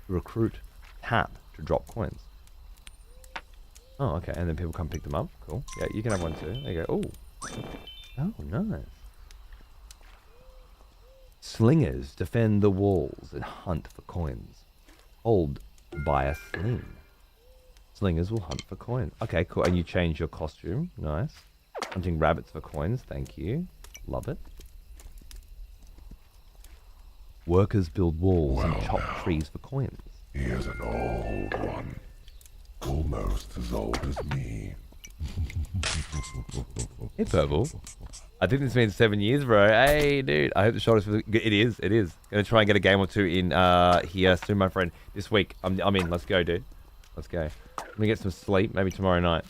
recruit, tap to drop coins. Oh, okay, and then people come pick them up. Cool. Yeah, you can have one too. There you go. Oh, nice. Slingers defend the walls and hunt for coins. Hold by a sling. Slingers will hunt for coins. Okay, cool. And you change your costume. Nice. Hunting rabbits for coins. Thank you. Love it. Workers build walls and chop trees for coins. He is an old one. Almost as old as me. Hey, Purple. I think this means 7 years, bro. Hey, dude. I hope the shoulders. It is. Gonna try and get a game or two in here soon, my friend. This week. I'm in. Let's go, dude. Let's go. Let me get some sleep. Maybe tomorrow night.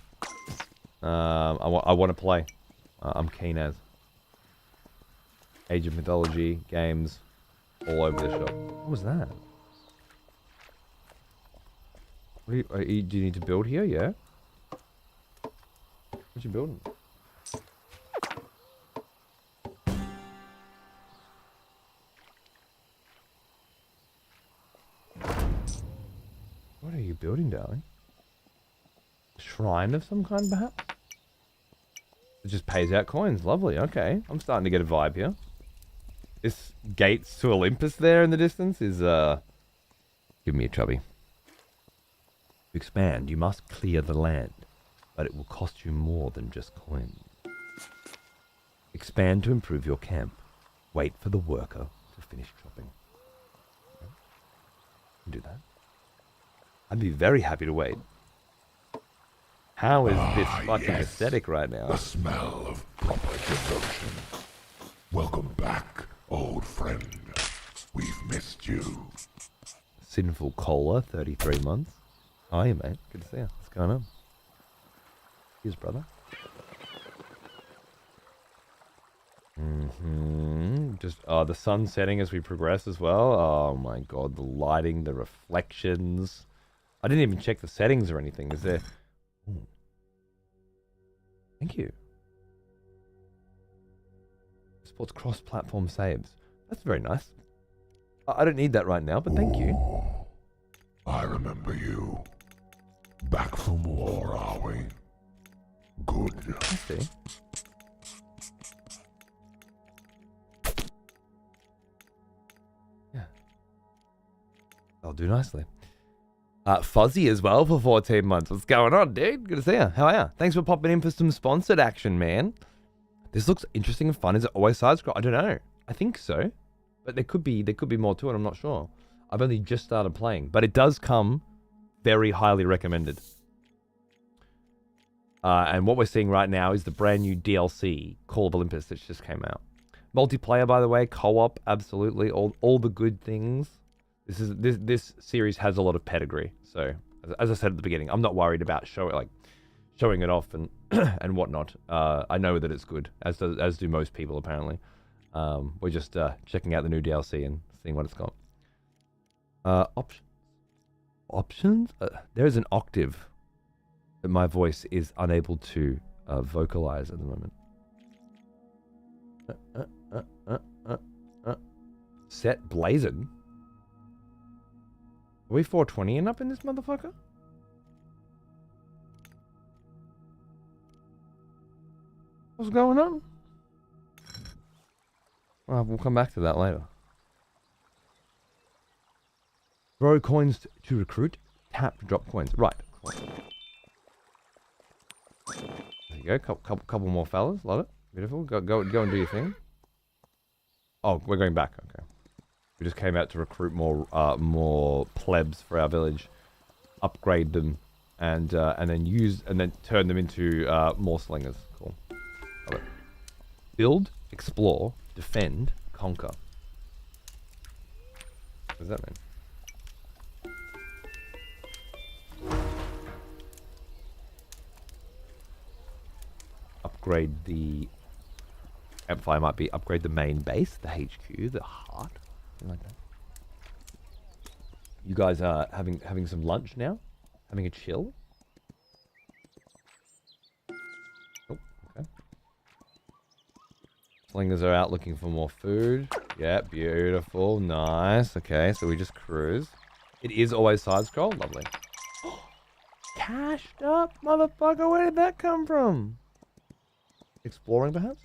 I want to play. I'm keen as. Age of Mythology games all over the shop. What was that? Do you need to build here? Yeah. What you building? What are you building, darling? shrine of some kind, perhaps? It just pays out coins. Lovely. Okay. I'm starting to get a vibe here. This gates to Olympus there in the distance is, give me a chubby. To expand, you must clear the land, but it will cost you more than just coins. Expand to improve your camp. Wait for the worker to finish chopping. Okay. Do that. I'd be very happy to wait. How is this fucking aesthetic right now? The smell of proper devotion. Welcome back, old friend. We've missed you. Sinful Cola, 33 months. How are you, mate? Good to see you. What's going on? Cheers, brother. Just, the sun setting as we progress as well. Oh my god, the lighting, the reflections. I didn't even check the settings or anything. Is there... Ooh. Thank you. Supports cross-platform saves. That's very nice. I don't need that right now, but thank you. I remember you. Back from war, are we? Good. I see. Yeah. I'll do nicely. Fuzzy as well for 14 months. What's going on, dude? Good to see you. How are you? Thanks for popping in for some sponsored action, man. This looks interesting and fun. Is it always side scroll? I don't know. I think so. But there could be more to it. I'm not sure. I've only just started playing. But it does come very highly recommended. And what we're seeing right now is the brand new DLC, Call of Olympus, that just came out. Multiplayer, by the way, co-op, absolutely, all the good things. This series has a lot of pedigree. So, as I said at the beginning, I'm not worried about showing it off and and whatnot. I know that it's good, as do most people apparently. We're just checking out the new DLC and seeing what it's got. Options? There's an octave that my voice is unable to vocalize at the moment. Set blazing. Are we 420 and up in this motherfucker? What's going on? Well, we'll come back to that later. Throw coins to recruit. Tap to drop coins. Right. There you go. Couple more fellas. Love it. Beautiful. Go and do your thing. Oh, we're going back. Okay. We just came out to recruit more plebs for our village, upgrade them, and then turn them into more slingers. Cool. Love it. Build, explore, defend, conquer. What does that mean? Upgrade the campfire might be upgrade the main base, the HQ, the heart, something like that. You guys are having some lunch now, having a chill. Oh, okay. Slingers are out looking for more food. Yeah, beautiful, nice. Okay, so we just cruise. It is always side scroll, lovely. Cashed up, motherfucker. Where did that come from? Exploring, perhaps?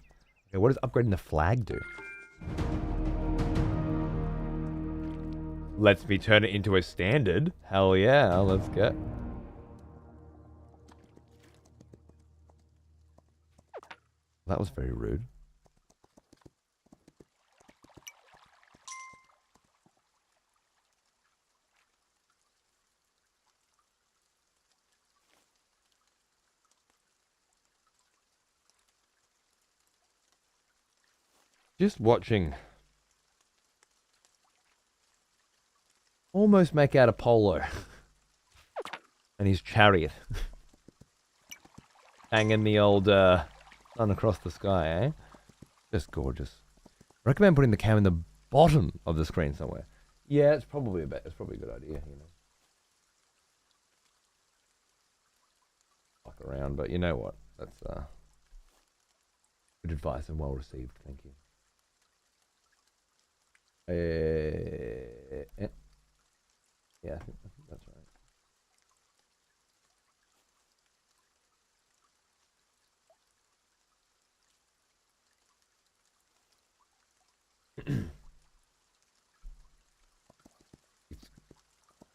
Okay, what does upgrading the flag do? Lets me turn it into a standard. Hell yeah, let's go. That was very rude. Just watching. Almost make out Apollo. And his chariot. Hanging the old sun across the sky, eh? Just gorgeous. Recommend putting the cam in the bottom of the screen somewhere. Yeah, it's probably a good idea, you know. Fuck around, but you know what? That's good advice and well received, thank you. Yeah, I think that's right.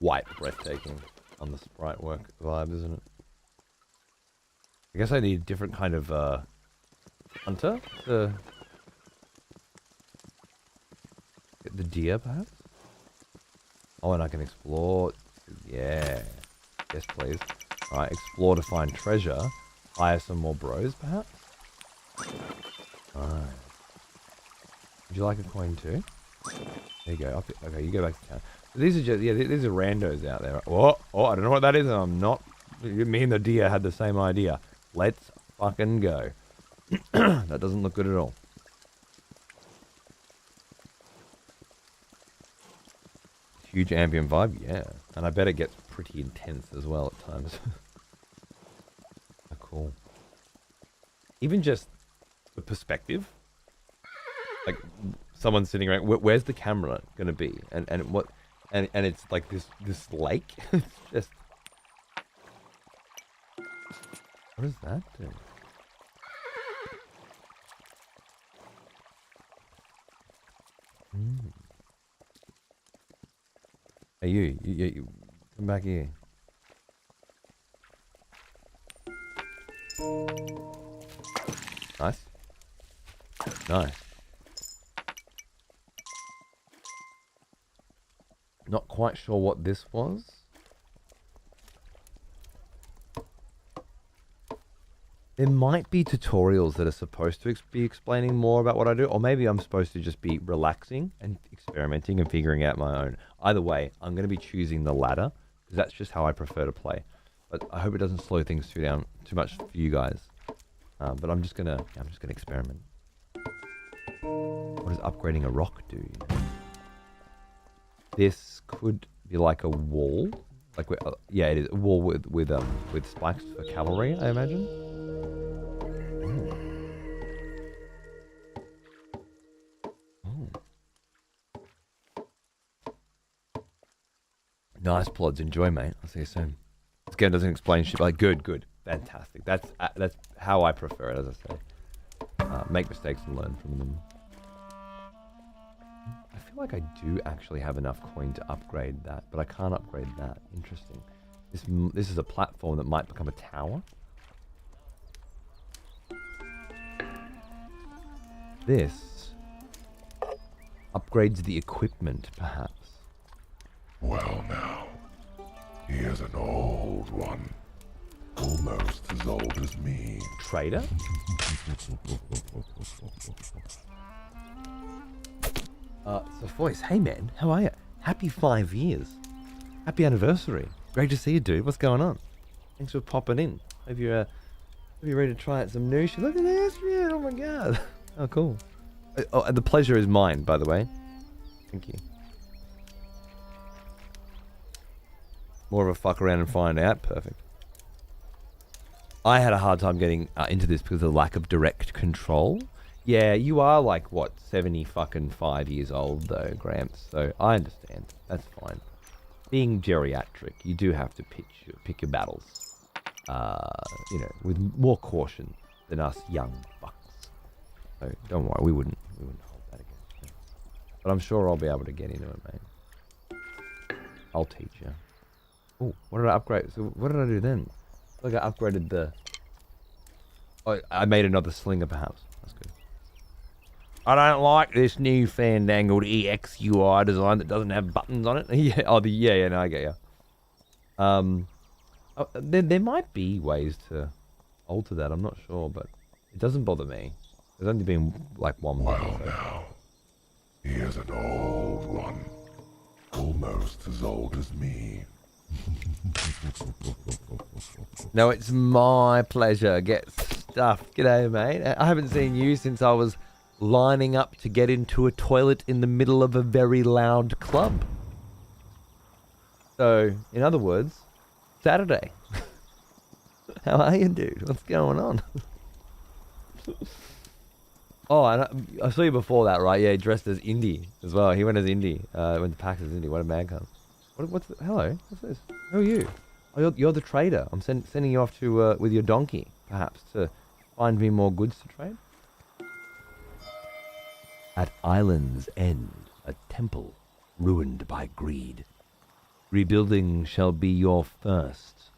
quite breathtaking on the sprite work vibe, isn't it? I guess I need a different kind of hunter to get the deer, perhaps? Oh, and I can explore. Yeah. Yes, please. Alright, explore to find treasure. Hire some more bros, perhaps? Alright. Would you like a coin too? There you go. Okay, you go back to town. So these are just, yeah, these are randos out there. Oh, I don't know what that is, and I'm not... Me and the deer had the same idea. Let's fucking go. That doesn't look good at all. Huge ambient vibe, yeah. And I bet it gets pretty intense as well at times. Oh, cool. Even just the perspective. Like, someone sitting around, where's the camera going to be? And it's like this lake. It's just... What does that do? Hey, you come back here. Nice. Nice. Not quite sure what this was. There might be tutorials that are supposed to be explaining more about what I do, or maybe I'm supposed to just be relaxing and experimenting and figuring out my own. Either way, I'm going to be choosing the latter, because that's just how I prefer to play. But I hope it doesn't slow things down too much for you guys. But I'm just gonna experiment. What does upgrading a rock do? This could be like a wall, like yeah, it is a wall with spikes for cavalry, I imagine. Nice plods, enjoy, mate. I'll see you soon. This game doesn't explain shit. Like, good, fantastic. That's how I prefer it, as I say. Make mistakes and learn from them. I feel like I do actually have enough coin to upgrade that, but I can't upgrade that. Interesting. This is a platform that might become a tower. This upgrades the equipment, perhaps. Well now, here's an old one. Almost as old as me. Trader? So voice, hey man, how are you? Happy 5 years. Happy anniversary. Great to see you, dude. What's going on? Thanks for popping in. Hope you're ready to try out some new shit. Look at this, man. Oh my god. Oh, cool. Oh, and the pleasure is mine, by the way. Thank you. More of a fuck around and find out. Perfect. I had a hard time getting into this because of the lack of direct control. Yeah, you are like, what, 75 years old though, Gramps. So I understand. That's fine. Being geriatric, you do have to pick your battles. You know, with more caution than us young fucks. So don't worry, we wouldn't hold that against you. But I'm sure I'll be able to get into it, mate. I'll teach you. Oh, what did I upgrade? So what did I do then? Like I upgraded the... Oh, I made another slinger, perhaps. That's good. I don't like this new fandangled EXUI design that doesn't have buttons on it. Yeah, yeah, no, I get you. There might be ways to alter that. I'm not sure, but it doesn't bother me. There's only been like one button. Well now, here's an old one. Almost as old as me. No, it's my pleasure. Get stuffed. G'day, mate. I haven't seen you since I was lining up to get into a toilet in the middle of a very loud club. So, in other words, Saturday. How are you, dude? What's going on? Oh, and I saw you before that, right? Yeah, he dressed as Indy as well. He went as Indy. Went to PAX as Indy. What a man cunt. Hello? What's this? Who are you? Oh, you're the trader. I'm sending you off to with your donkey, perhaps, to find me more goods to trade. At Island's End, a temple ruined by greed. Rebuilding shall be your first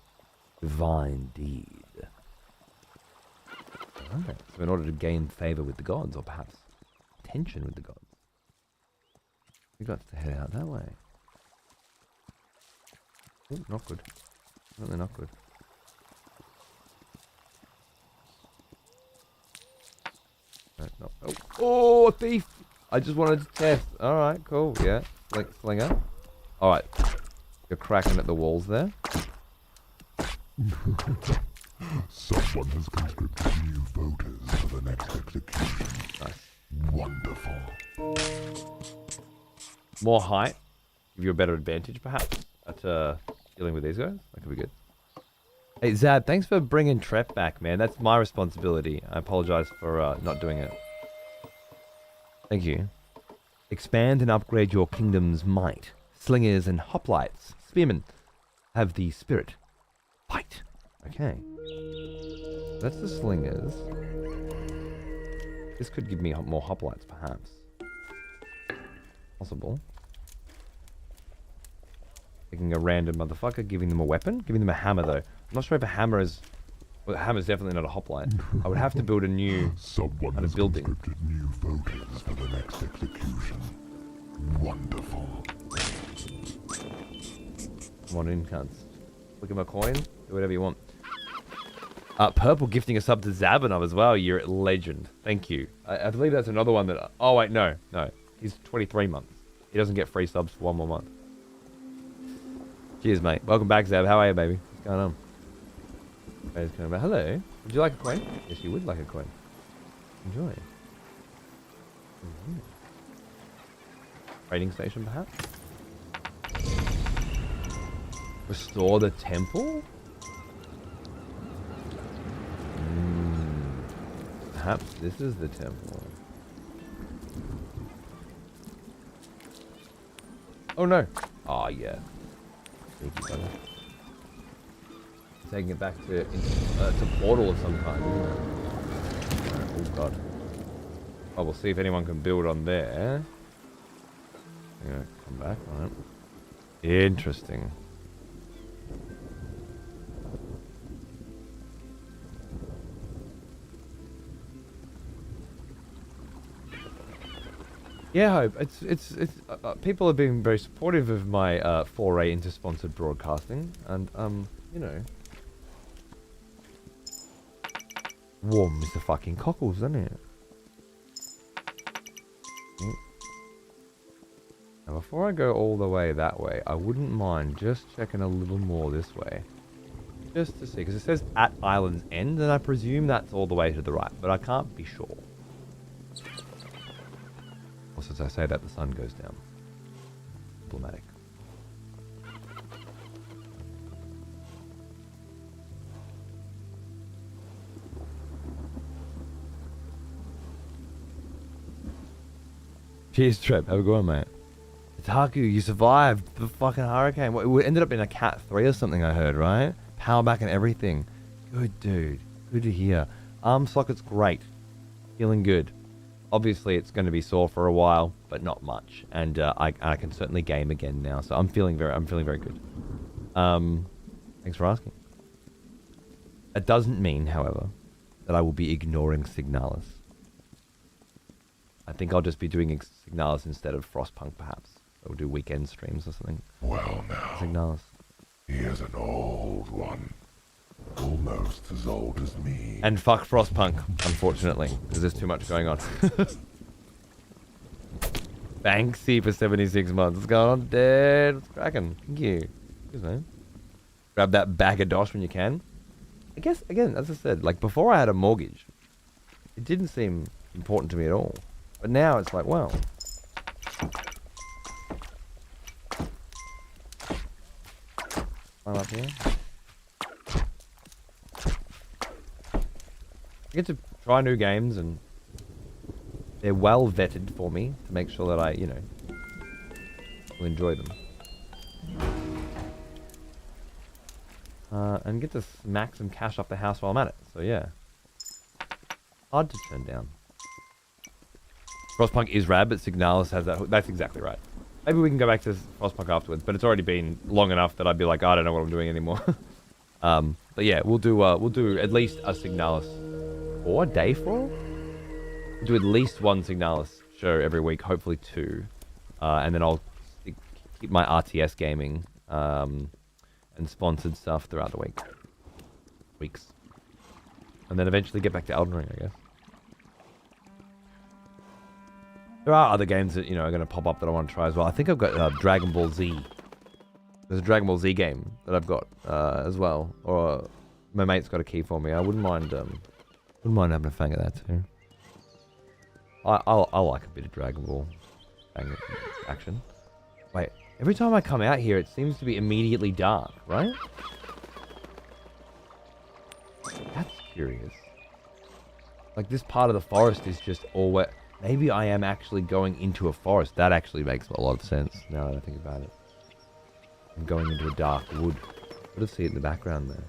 divine deed. Alright, so in order to gain favor with the gods, or perhaps tension with the gods, we got to head out that way. Oh, not good. Really not good. No, no. Oh, a thief! I just wanted to test. Alright, cool, yeah. Slinger. Alright. You're cracking at the walls there. Someone has conscripted new voters for the next execution. Nice. Wonderful. More height. Give you a better advantage, perhaps, at dealing with these guys. That could be good. Hey, Zab, thanks for bringing Trep back, man. That's my responsibility. I apologize for not doing it. Thank you. Expand and upgrade your kingdom's might. Slingers and hoplites, spearmen, have the spirit. Fight. Okay. That's the slingers. This could give me more hoplites, perhaps. Possible. Taking a random motherfucker, giving them a weapon, giving them a hammer though. I'm not sure if a hammer is. Well, a hammer is definitely not a hoplite. I would have to build a new Someone kind of has building. conscripted new voters for the next execution. Wonderful. Come on in, cunts. Look at my coin. Do whatever you want. Purple gifting a sub to Zabanov as well. You're a legend. Thank you. I believe that's another one that... Oh, wait, no. No. He's 23 months. He doesn't get free subs for one more month. Cheers, mate. Welcome back, Zab. How are you, baby? What's going on? Hello. Would you like a coin? Yes, you would like a coin. Enjoy. Trading station, perhaps? Restore the temple? Perhaps this is the temple. Oh no! Oh yeah. Sneaky brother. Taking it back to portal of some kind, isn't it? Oh god. Oh, we'll see if anyone can build on there. I'm gonna come back on it. Interesting. Yeah, Hope. It's people have been very supportive of my foray into sponsored broadcasting, and you know, warm Mr. fucking cockles, doesn't it? Now, before I go all the way that way, I wouldn't mind just checking a little more this way, just to see, because it says at Island's End, and I presume that's all the way to the right, but I can't be sure. Also, as I say that, the sun goes down. Problematic. Cheers, Trep. Have a good one, mate. Taku, you survived the fucking hurricane. It ended up in a Cat 3 or something, I heard, right? Power back and everything. Good, dude. Good to hear. Arm socket's great. Feeling good. Obviously, it's going to be sore for a while, but not much. And I can certainly game again now, so I'm feeling very good. Thanks for asking. It doesn't mean, however, that I will be ignoring Signalis. I think I'll just be doing Signalis instead of Frostpunk, perhaps. Or do weekend streams or something. Well now, Signalis. he is an old one. Almost as old as me. And fuck Frostpunk, unfortunately, because there's too much going on. Banksy for 76 months. What's going on, dude? What's cracking? Thank you. Cheers, man. Grab that bag of dosh when you can. I guess, again, as I said, like before I had a mortgage, it didn't seem important to me at all. But now it's like, well. Climb up here. I get to try new games, and they're well vetted for me to make sure that I, you know, will enjoy them. And get to smack some cash off the house while I'm at it. So yeah, hard to turn down. Frostpunk is rad, but Signalis has that. That's exactly right. Maybe we can go back to Frostpunk afterwards, but it's already been long enough that I'd be like, I don't know what I'm doing anymore. But yeah, we'll do at least a Signalis. Or day 4? We'll do at least one Signalis show every week, hopefully 2. And then I'll keep my RTS gaming and sponsored stuff throughout the weeks. And then eventually get back to Elden Ring, I guess. There are other games that, are going to pop up that I want to try as well. I think I've got Dragon Ball Z. There's a Dragon Ball Z game that I've got as well. Or my mate's got a key for me. I wouldn't mind having a fang of that too. I like a bit of Dragon Ball action. Wait, every time I come out here, it seems to be immediately dark, right? That's curious. Like, this part of the forest is just all wet. Maybe I am actually going into a forest. That actually makes a lot of sense now that I think about it. I'm going into a dark wood. What do I see in the background there?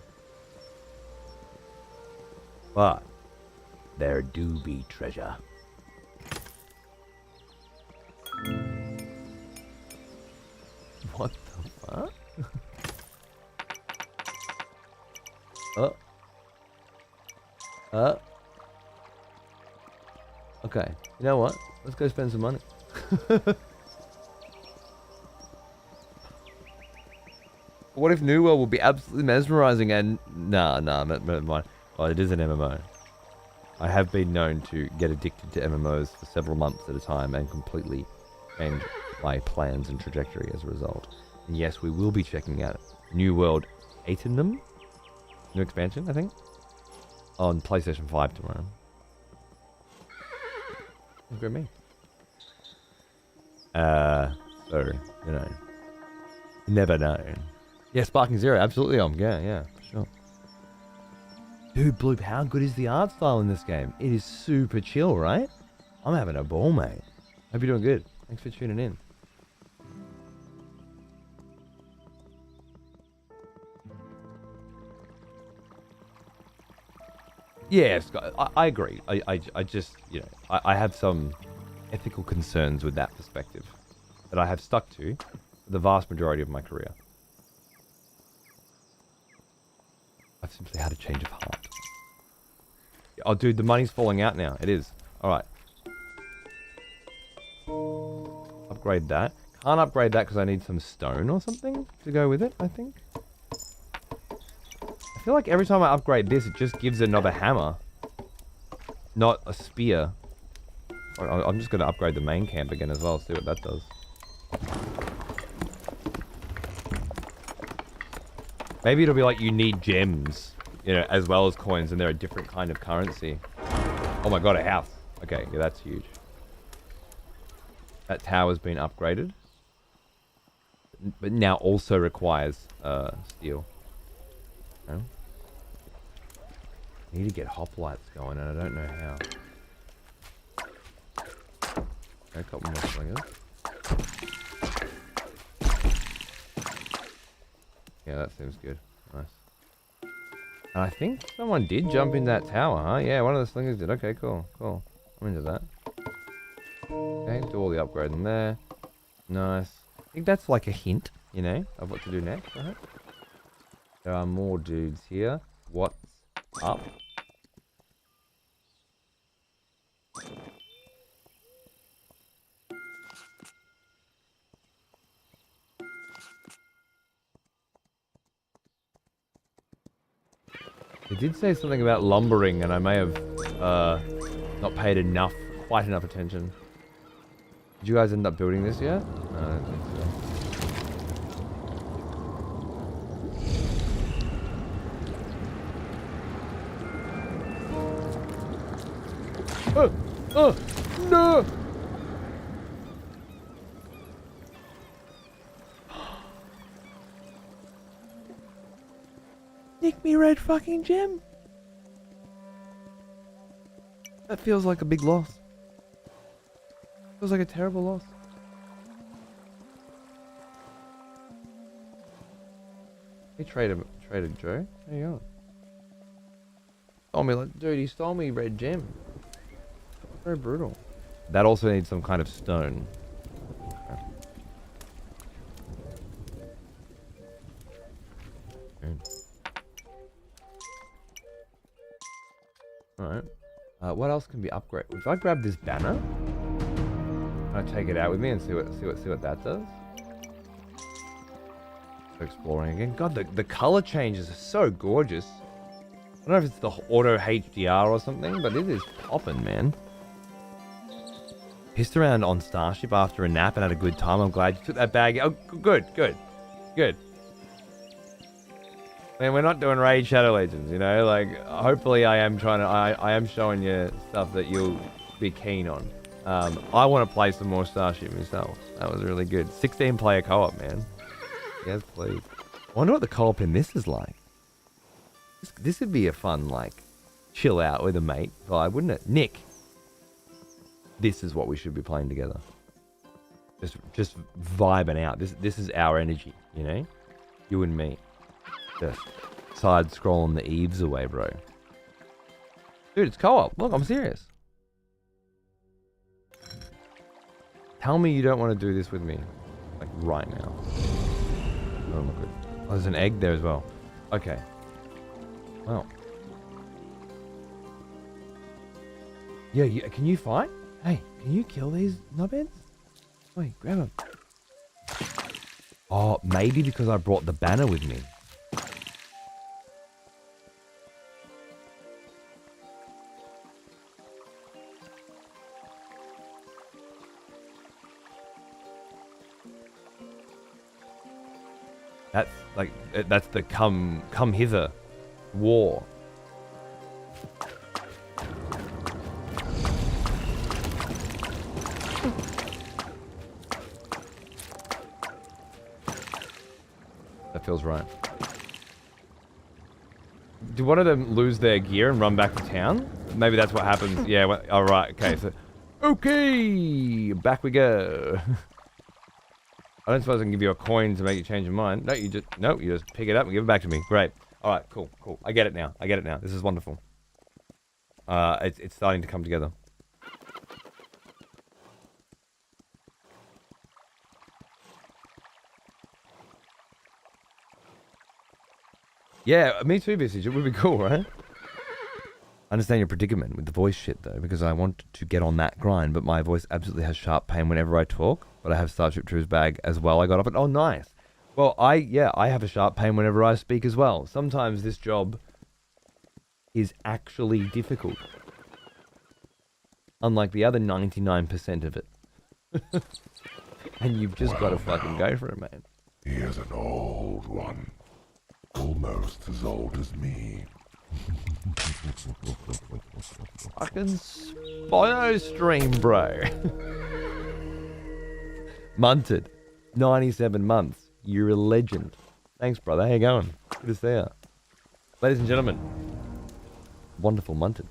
But there do be treasure. What the fuck? Okay, you know what? Let's go spend some money. What if New World will be absolutely mesmerizing and... Nah, never mind. Oh, it is an MMO. I have been known to get addicted to MMOs for several months at a time and completely change my plans and trajectory as a result. And yes, we will be checking out New World 8 in them. New expansion, I think. On PlayStation 5 tomorrow. Look at me. So, never know. Yeah, Sparking Zero, absolutely yeah, for sure. Dude, Bloop, how good is the art style in this game? It is super chill, right? I'm having a ball, mate. Hope you're doing good. Thanks for tuning in. Yeah, Scott, I agree. I just, I have some ethical concerns with that perspective that I have stuck to for the vast majority of my career. I've simply had a change of heart. Oh, dude, the money's falling out now. It is. Alright. Upgrade that. Can't upgrade that because I need some stone or something to go with it, I think. I feel like every time I upgrade this, it just gives another hammer. Not a spear. I'm just going to upgrade the main camp again as well, see what that does. Maybe it'll be like you need gems, as well as coins, and they're a different kind of currency. Oh my god, a house. Okay, yeah, that's huge. That tower's been upgraded. But now also requires steel. No? I need to get hoplites going, and I don't know how. Okay, a couple more slingers. Yeah, that seems good. Nice. And I think someone did jump in that tower, huh? Yeah, one of the slingers did. Okay, cool. I'm into that. Okay, do all the upgrading there. Nice. I think that's like a hint, of what to do next, right? There are more dudes here. What's up? It did say something about lumbering, and I may have not paid quite enough attention. Did you guys end up building this yet? No, I don't think so. Oh, no! Nick me red fucking gem. That feels like a big loss. Feels like a terrible loss. Hey, Trader Joe. How you going? Oh, me like, dude, he stole me red gem. Very brutal. That also needs some kind of stone. Okay. Good. Alright. What else can be upgraded? If I grab this banner, can I take it out with me and see what that does? Exploring again. God, the color changes are so gorgeous. I don't know if it's the auto HDR or something, but it is popping, man. Pissed around on Starship after a nap and had a good time. I'm glad you took that bag. Oh, good. Man, we're not doing Raid Shadow Legends, you know? Like, hopefully I am showing you stuff that you'll be keen on. I want to play some more Starship myself. That was really good. 16 player co-op, man. Yes, please. I wonder what the co-op in this is like. This would be a fun, like, chill out with a mate vibe, wouldn't it? Nick, this is what we should be playing together. Just vibing out. This is our energy, you know? You and me. Just side scrolling the eaves away, bro. Dude, it's co-op. Look, I'm serious. Tell me you don't want to do this with me. Like, right now. Oh, my good. Oh, there's an egg there as well. Okay. Well. Yeah, can you fight? Hey, can you kill these knobheads? Wait, grab them. Oh, maybe because I brought the banner with me. That's the come hither war. That feels right. Do one of them lose their gear and run back to town? Maybe that's what happens. Yeah, well, all right. Okay, so okay, back we go. I don't suppose I can give you a coin to make you change your mind. No, you just pick it up and give it back to me. Great. All right, cool. I get it now. This is wonderful. It's starting to come together. Yeah, me too, Visage. It would be cool, right? I understand your predicament with the voice shit, though, because I want to get on that grind, but my voice absolutely has sharp pain whenever I talk. But I have Starship Troopers bag as well. I got off it. Oh, nice. Well, I have a sharp pain whenever I speak as well. Sometimes this job is actually difficult. Unlike the other 99% of it. And you've just got to fucking go for it, man. He is an old one. Almost as old as me. Fucking Spino stream, bro. Munted. 97 months. You're a legend. Thanks, brother. How you going? Good to see you. Ladies and gentlemen. Wonderful Munted.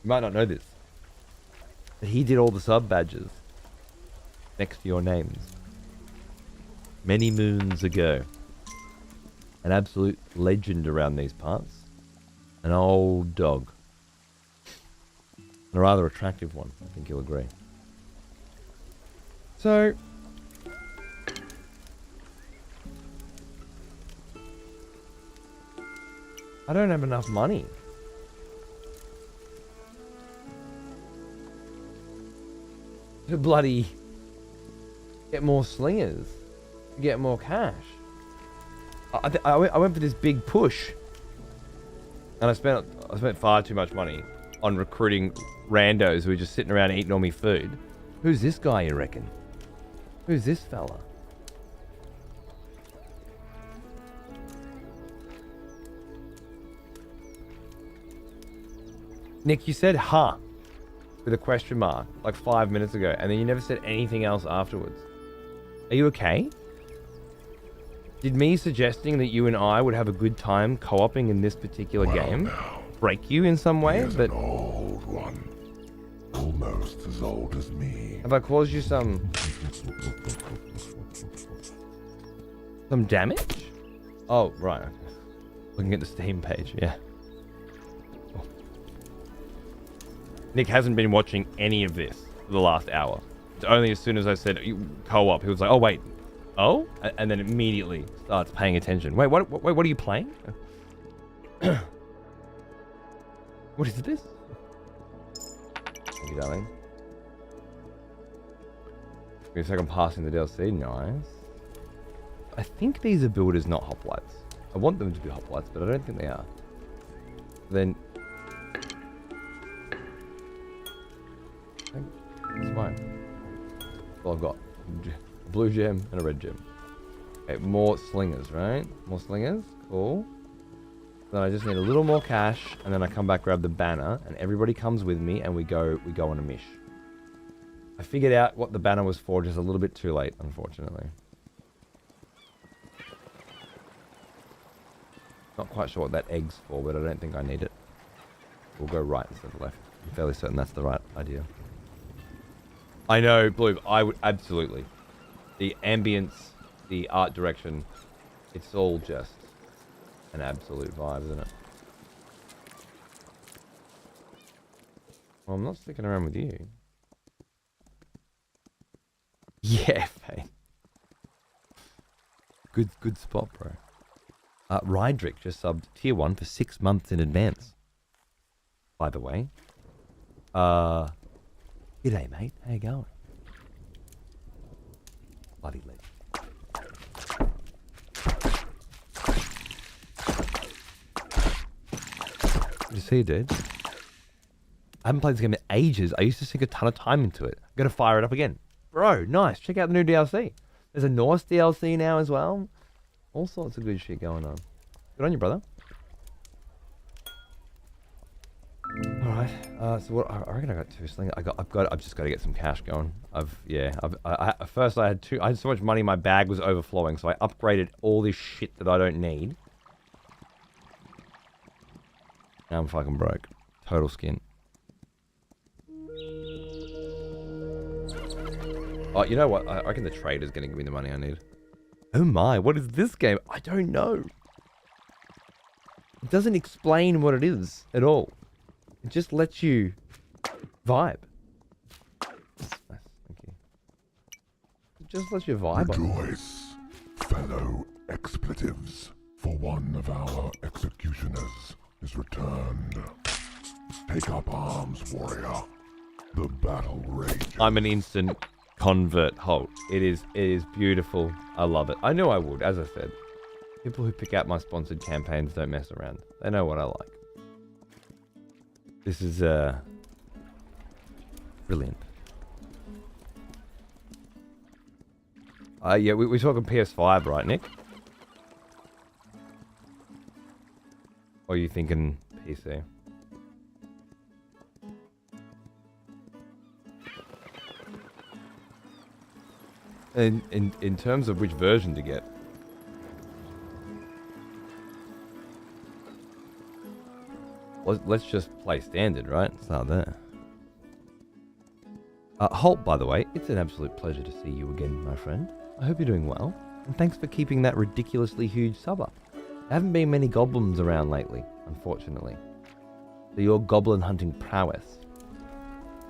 You might not know this. But he did all the sub badges. Next to your names. Many moons ago. An absolute legend around these parts. An old dog. And a rather attractive one. I think you'll agree. So... I don't have enough money. To bloody get more slingers, to get more cash. I went for this big push, and I spent far too much money on recruiting randos who were just sitting around eating all me food. Who's this guy, you reckon? Who's this fella? Nick, you said "huh" with a question mark like 5 minutes ago, and then you never said anything else afterwards. Are you okay? Did me suggesting that you and I would have a good time co-oping in this particular game now, break you in some way? He is an old one. Almost as old as me. Have I caused you some damage? Oh, right. Looking at the Steam page, yeah. Nick hasn't been watching any of this for the last hour. It's only as soon as I said co-op, he was like, oh wait, Oh? And then immediately starts paying attention. Wait, what are you playing? What is this? Thank you, darling. Give me a second passing the DLC. Nice. I think these are builders, not hoplites. I want them to be hoplites, but I don't think they are. Then... it's fine. Well, I've got a blue gem and a red gem. Okay, more slingers, right? More slingers. Cool. Then I just need a little more cash, and then I come back, grab the banner, and everybody comes with me, and we go on a mish. I figured out what the banner was for just a little bit too late, unfortunately. Not quite sure what that egg's for, but I don't think I need it. We'll go right instead of left. I'm fairly certain that's the right idea. I know, Blue, I would absolutely. The ambience, the art direction, it's all just an absolute vibe, isn't it? Well, I'm not sticking around with you. Yeah, Fane. Good spot, bro. Rydrick just subbed tier 1 for 6 months in advance. By the way. G'day, mate. How you going? Bloody leg. Good to see you, dude. I haven't played this game in ages. I used to sink a ton of time into it. I'm gonna fire it up again. Bro, nice. Check out the new DLC. There's a Norse DLC now as well. All sorts of good shit going on. Good on you, brother. Alright, so what, I reckon I got 2 slingers. I've just got to get some cash going. First I had so much money, my bag was overflowing, so I upgraded all this shit that I don't need. Now I'm fucking broke. Total skin. Oh, you know what? I reckon the trader's gonna give me the money I need. Oh my, what is this game? I don't know. It doesn't explain what it is at all. It just lets you vibe. Nice, thank you. It just lets you vibe. Rejoice, fellow expletives, for one of our executioners is returned. Take up arms, warrior. The battle rages. I'm an instant convert Holt. It is beautiful. I love it. I knew I would, as I said. People who pick out my sponsored campaigns don't mess around. They know what I like. This is brilliant. Yeah, we're talking PS5, right, Nick? Or are you thinking PC? In terms of which version to get. Let's just play standard, right? It's not there. Holt, by the way, it's an absolute pleasure to see you again, my friend. I hope you're doing well, and thanks for keeping that ridiculously huge sub up. There haven't been many goblins around lately, unfortunately. So your goblin hunting prowess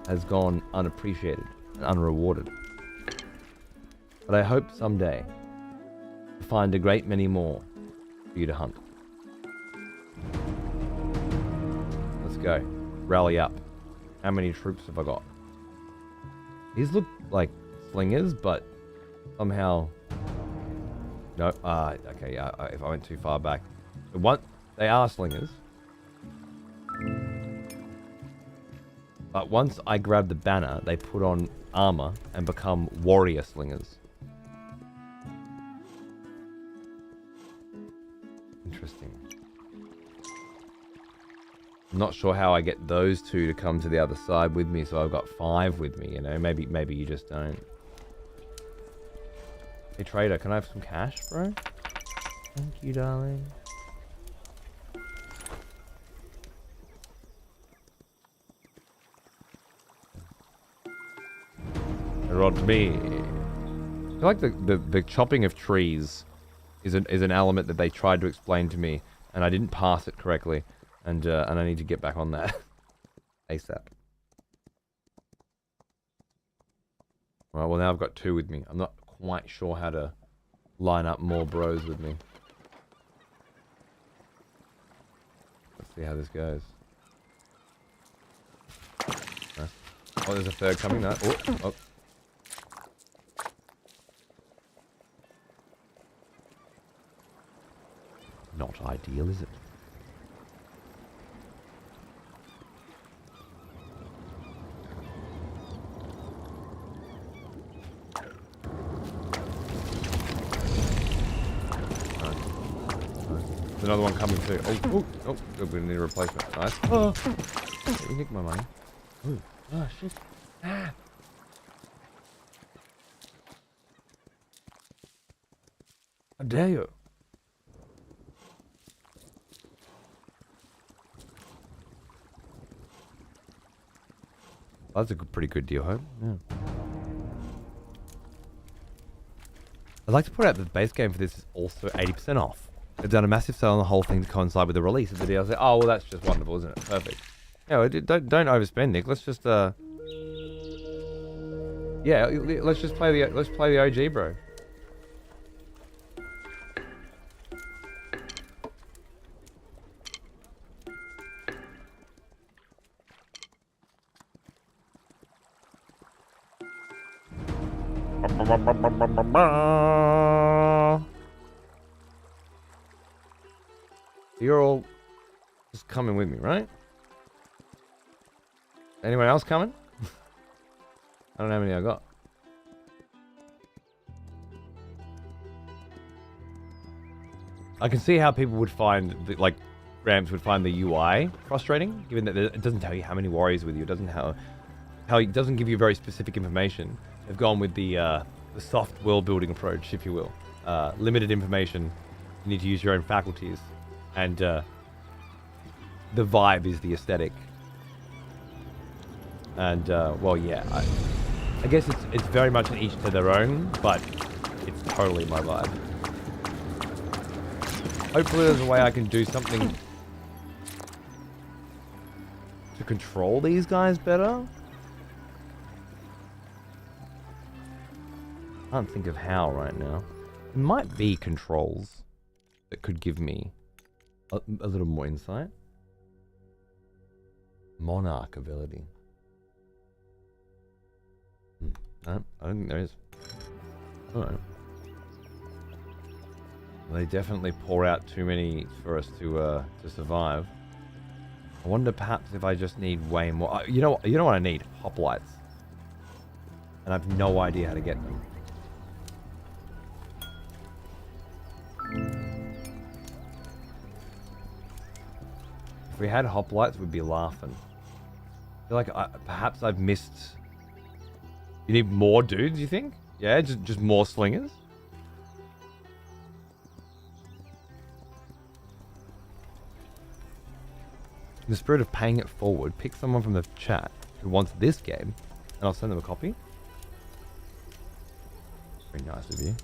has gone unappreciated and unrewarded. But I hope someday to find a great many more for you to hunt. Let's go. Rally up. How many troops have I got? These look like slingers, but somehow... No, okay, yeah, if I went too far back. They are slingers. But once I grab the banner, they put on armor and become warrior slingers. Interesting. I'm not sure how I get those two to come to the other side with me, so I've got 5 with me, you know? Maybe you just don't. Hey, trader, can I have some cash, bro? Thank you, darling. Rod me. I feel like the chopping of trees is an element that they tried to explain to me, and I didn't pass it correctly, and I need to get back on that ASAP. Alright, well now I've got 2 with me. I'm not quite sure how to line up more bros with me. Let's see how this goes. Nice. Oh, there's a third coming. No. Oh. Not ideal, is it? There's another one coming too. Oh, we need a replacement. Nice. Oh, you nicked my money. Ooh. Oh, shit. Ah. How dare you? Well, that's a pretty good deal, huh? Yeah. I'd like to point out that the base game for this is also 80% off. They've done a massive sale on the whole thing to coincide with the release of the DLC. Oh, well, that's just wonderful, isn't it? Perfect. Yeah, don't overspend, Nick. Let's just yeah, let's just play the OG, bro. You're all just coming with me, right? Anyone else coming? I don't know how many I got. I can see how people would find, like, ramps would find the UI frustrating, given that it doesn't tell you how many warriors with you. It doesn't how it doesn't give you very specific information. They've gone with the soft world building approach, if you will. Limited information. You need to use your own faculties, and the vibe is the aesthetic. And well, yeah, I guess it's very much an each to their own, but it's totally my vibe. Hopefully there's a way I can do something to control these guys better. Can't think of how right now. It might be controls that could give me a little more insight. Monarch ability. No, I don't think there is. Alright. They definitely pour out too many for us to survive. I wonder perhaps if I just need way more. You know what I need? Hoplites. And I have no idea how to get them. If we had hoplites, we'd be laughing. I feel like perhaps I've missed. You need more dudes, you think? Yeah, just more slingers? In the spirit of paying it forward, pick someone from the chat who wants this game, and I'll send them a copy. Very nice of you.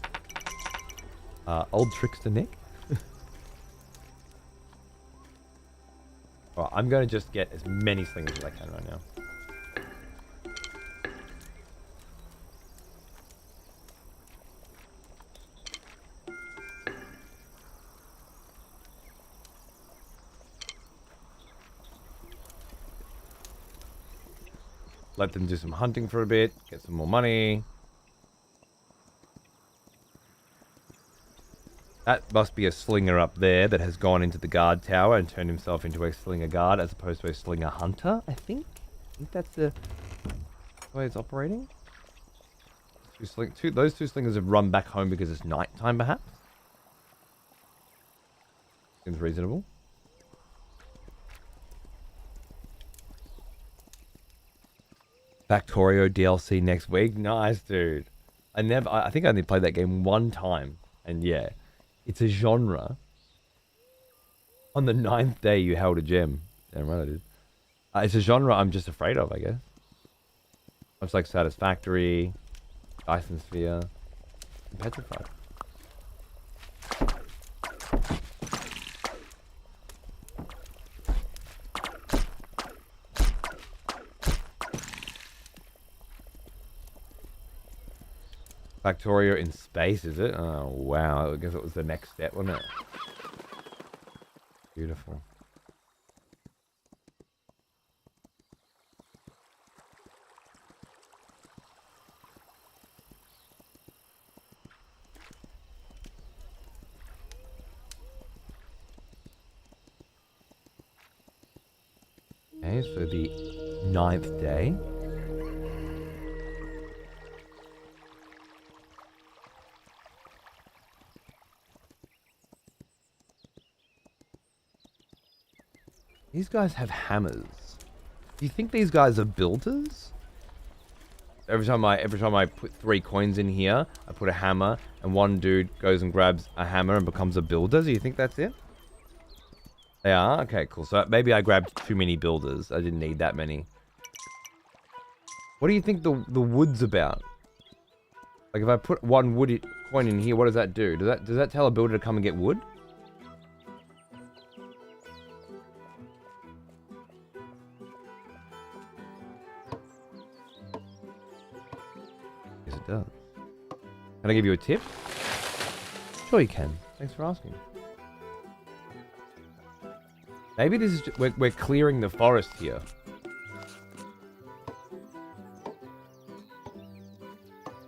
Old trickster Nick. Alright, I'm going to just get as many slingers as I can right now. Let them do some hunting for a bit, get some more money. That must be a slinger up there that has gone into the guard tower and turned himself into a slinger guard as opposed to a slinger hunter, I think. I think that's the way it's operating. Those two slingers have run back home because it's nighttime, perhaps. Seems reasonable. Factorio DLC next week. Nice, dude. I think I only played that game one time. And yeah, it's a genre. On the 9th day, you held a gem. Damn right I did. It's a genre I'm just afraid of, I guess. Much like Satisfactory, Dyson Sphere, and Petrified. Factorio in space, is it? Oh, wow. I guess it was the next step, wasn't it? Beautiful. Okay, so the 9th day. These guys have hammers. Do you think these guys are builders? Every time I put 3 coins in here, I put a hammer, and one dude goes and grabs a hammer and becomes a builder. Do you think that's it? They are? Okay, cool. So maybe I grabbed too many builders. I didn't need that many. What do you think the wood's about? Like if I put one wood coin in here, what does that do? Does that tell a builder to come and get wood? Yes, it does. Can I give you a tip? Sure you can. Thanks for asking. Maybe this is just, we're clearing the forest here.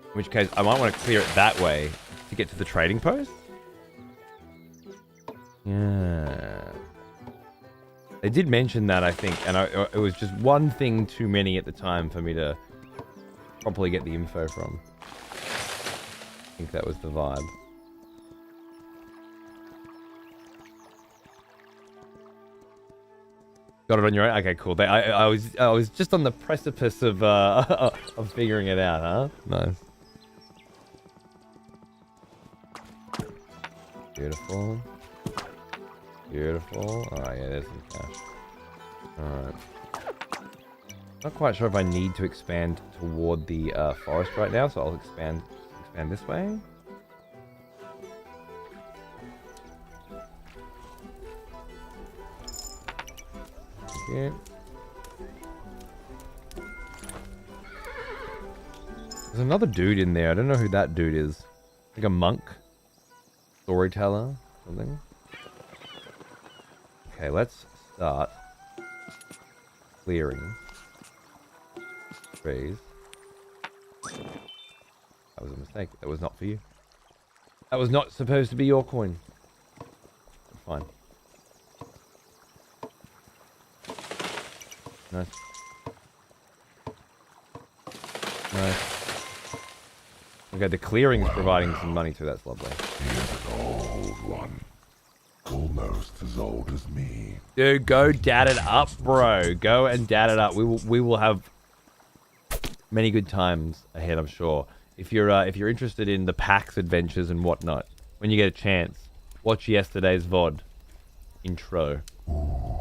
In which case, I might want to clear it that way to get to the trading post. Yeah. They did mention that, I think, and it was just one thing too many at the time for me to properly get the info from. I think that was the vibe. Got it on your own? Okay, cool. I was just on the precipice of of figuring it out, huh? Nice. Beautiful. Beautiful. Oh yeah, there's some cash. Alright. Not quite sure if I need to expand toward the forest right now, so I'll expand this way. Yeah. There's another dude in there. I don't know who that dude is. Like a monk? Storyteller? Something? Okay, let's start clearing trees. That was a mistake. That was not for you. That was not supposed to be your coin. Fine. Nice. Nice. Okay, the clearing's providing some money too. That's lovely. Here's an old one. Almost as old as me. Dude, go dad it up, bro. Go and dad it up. We will have many good times ahead, I'm sure. If you're interested in the PAX adventures and whatnot, when you get a chance, watch yesterday's VOD intro. Ooh.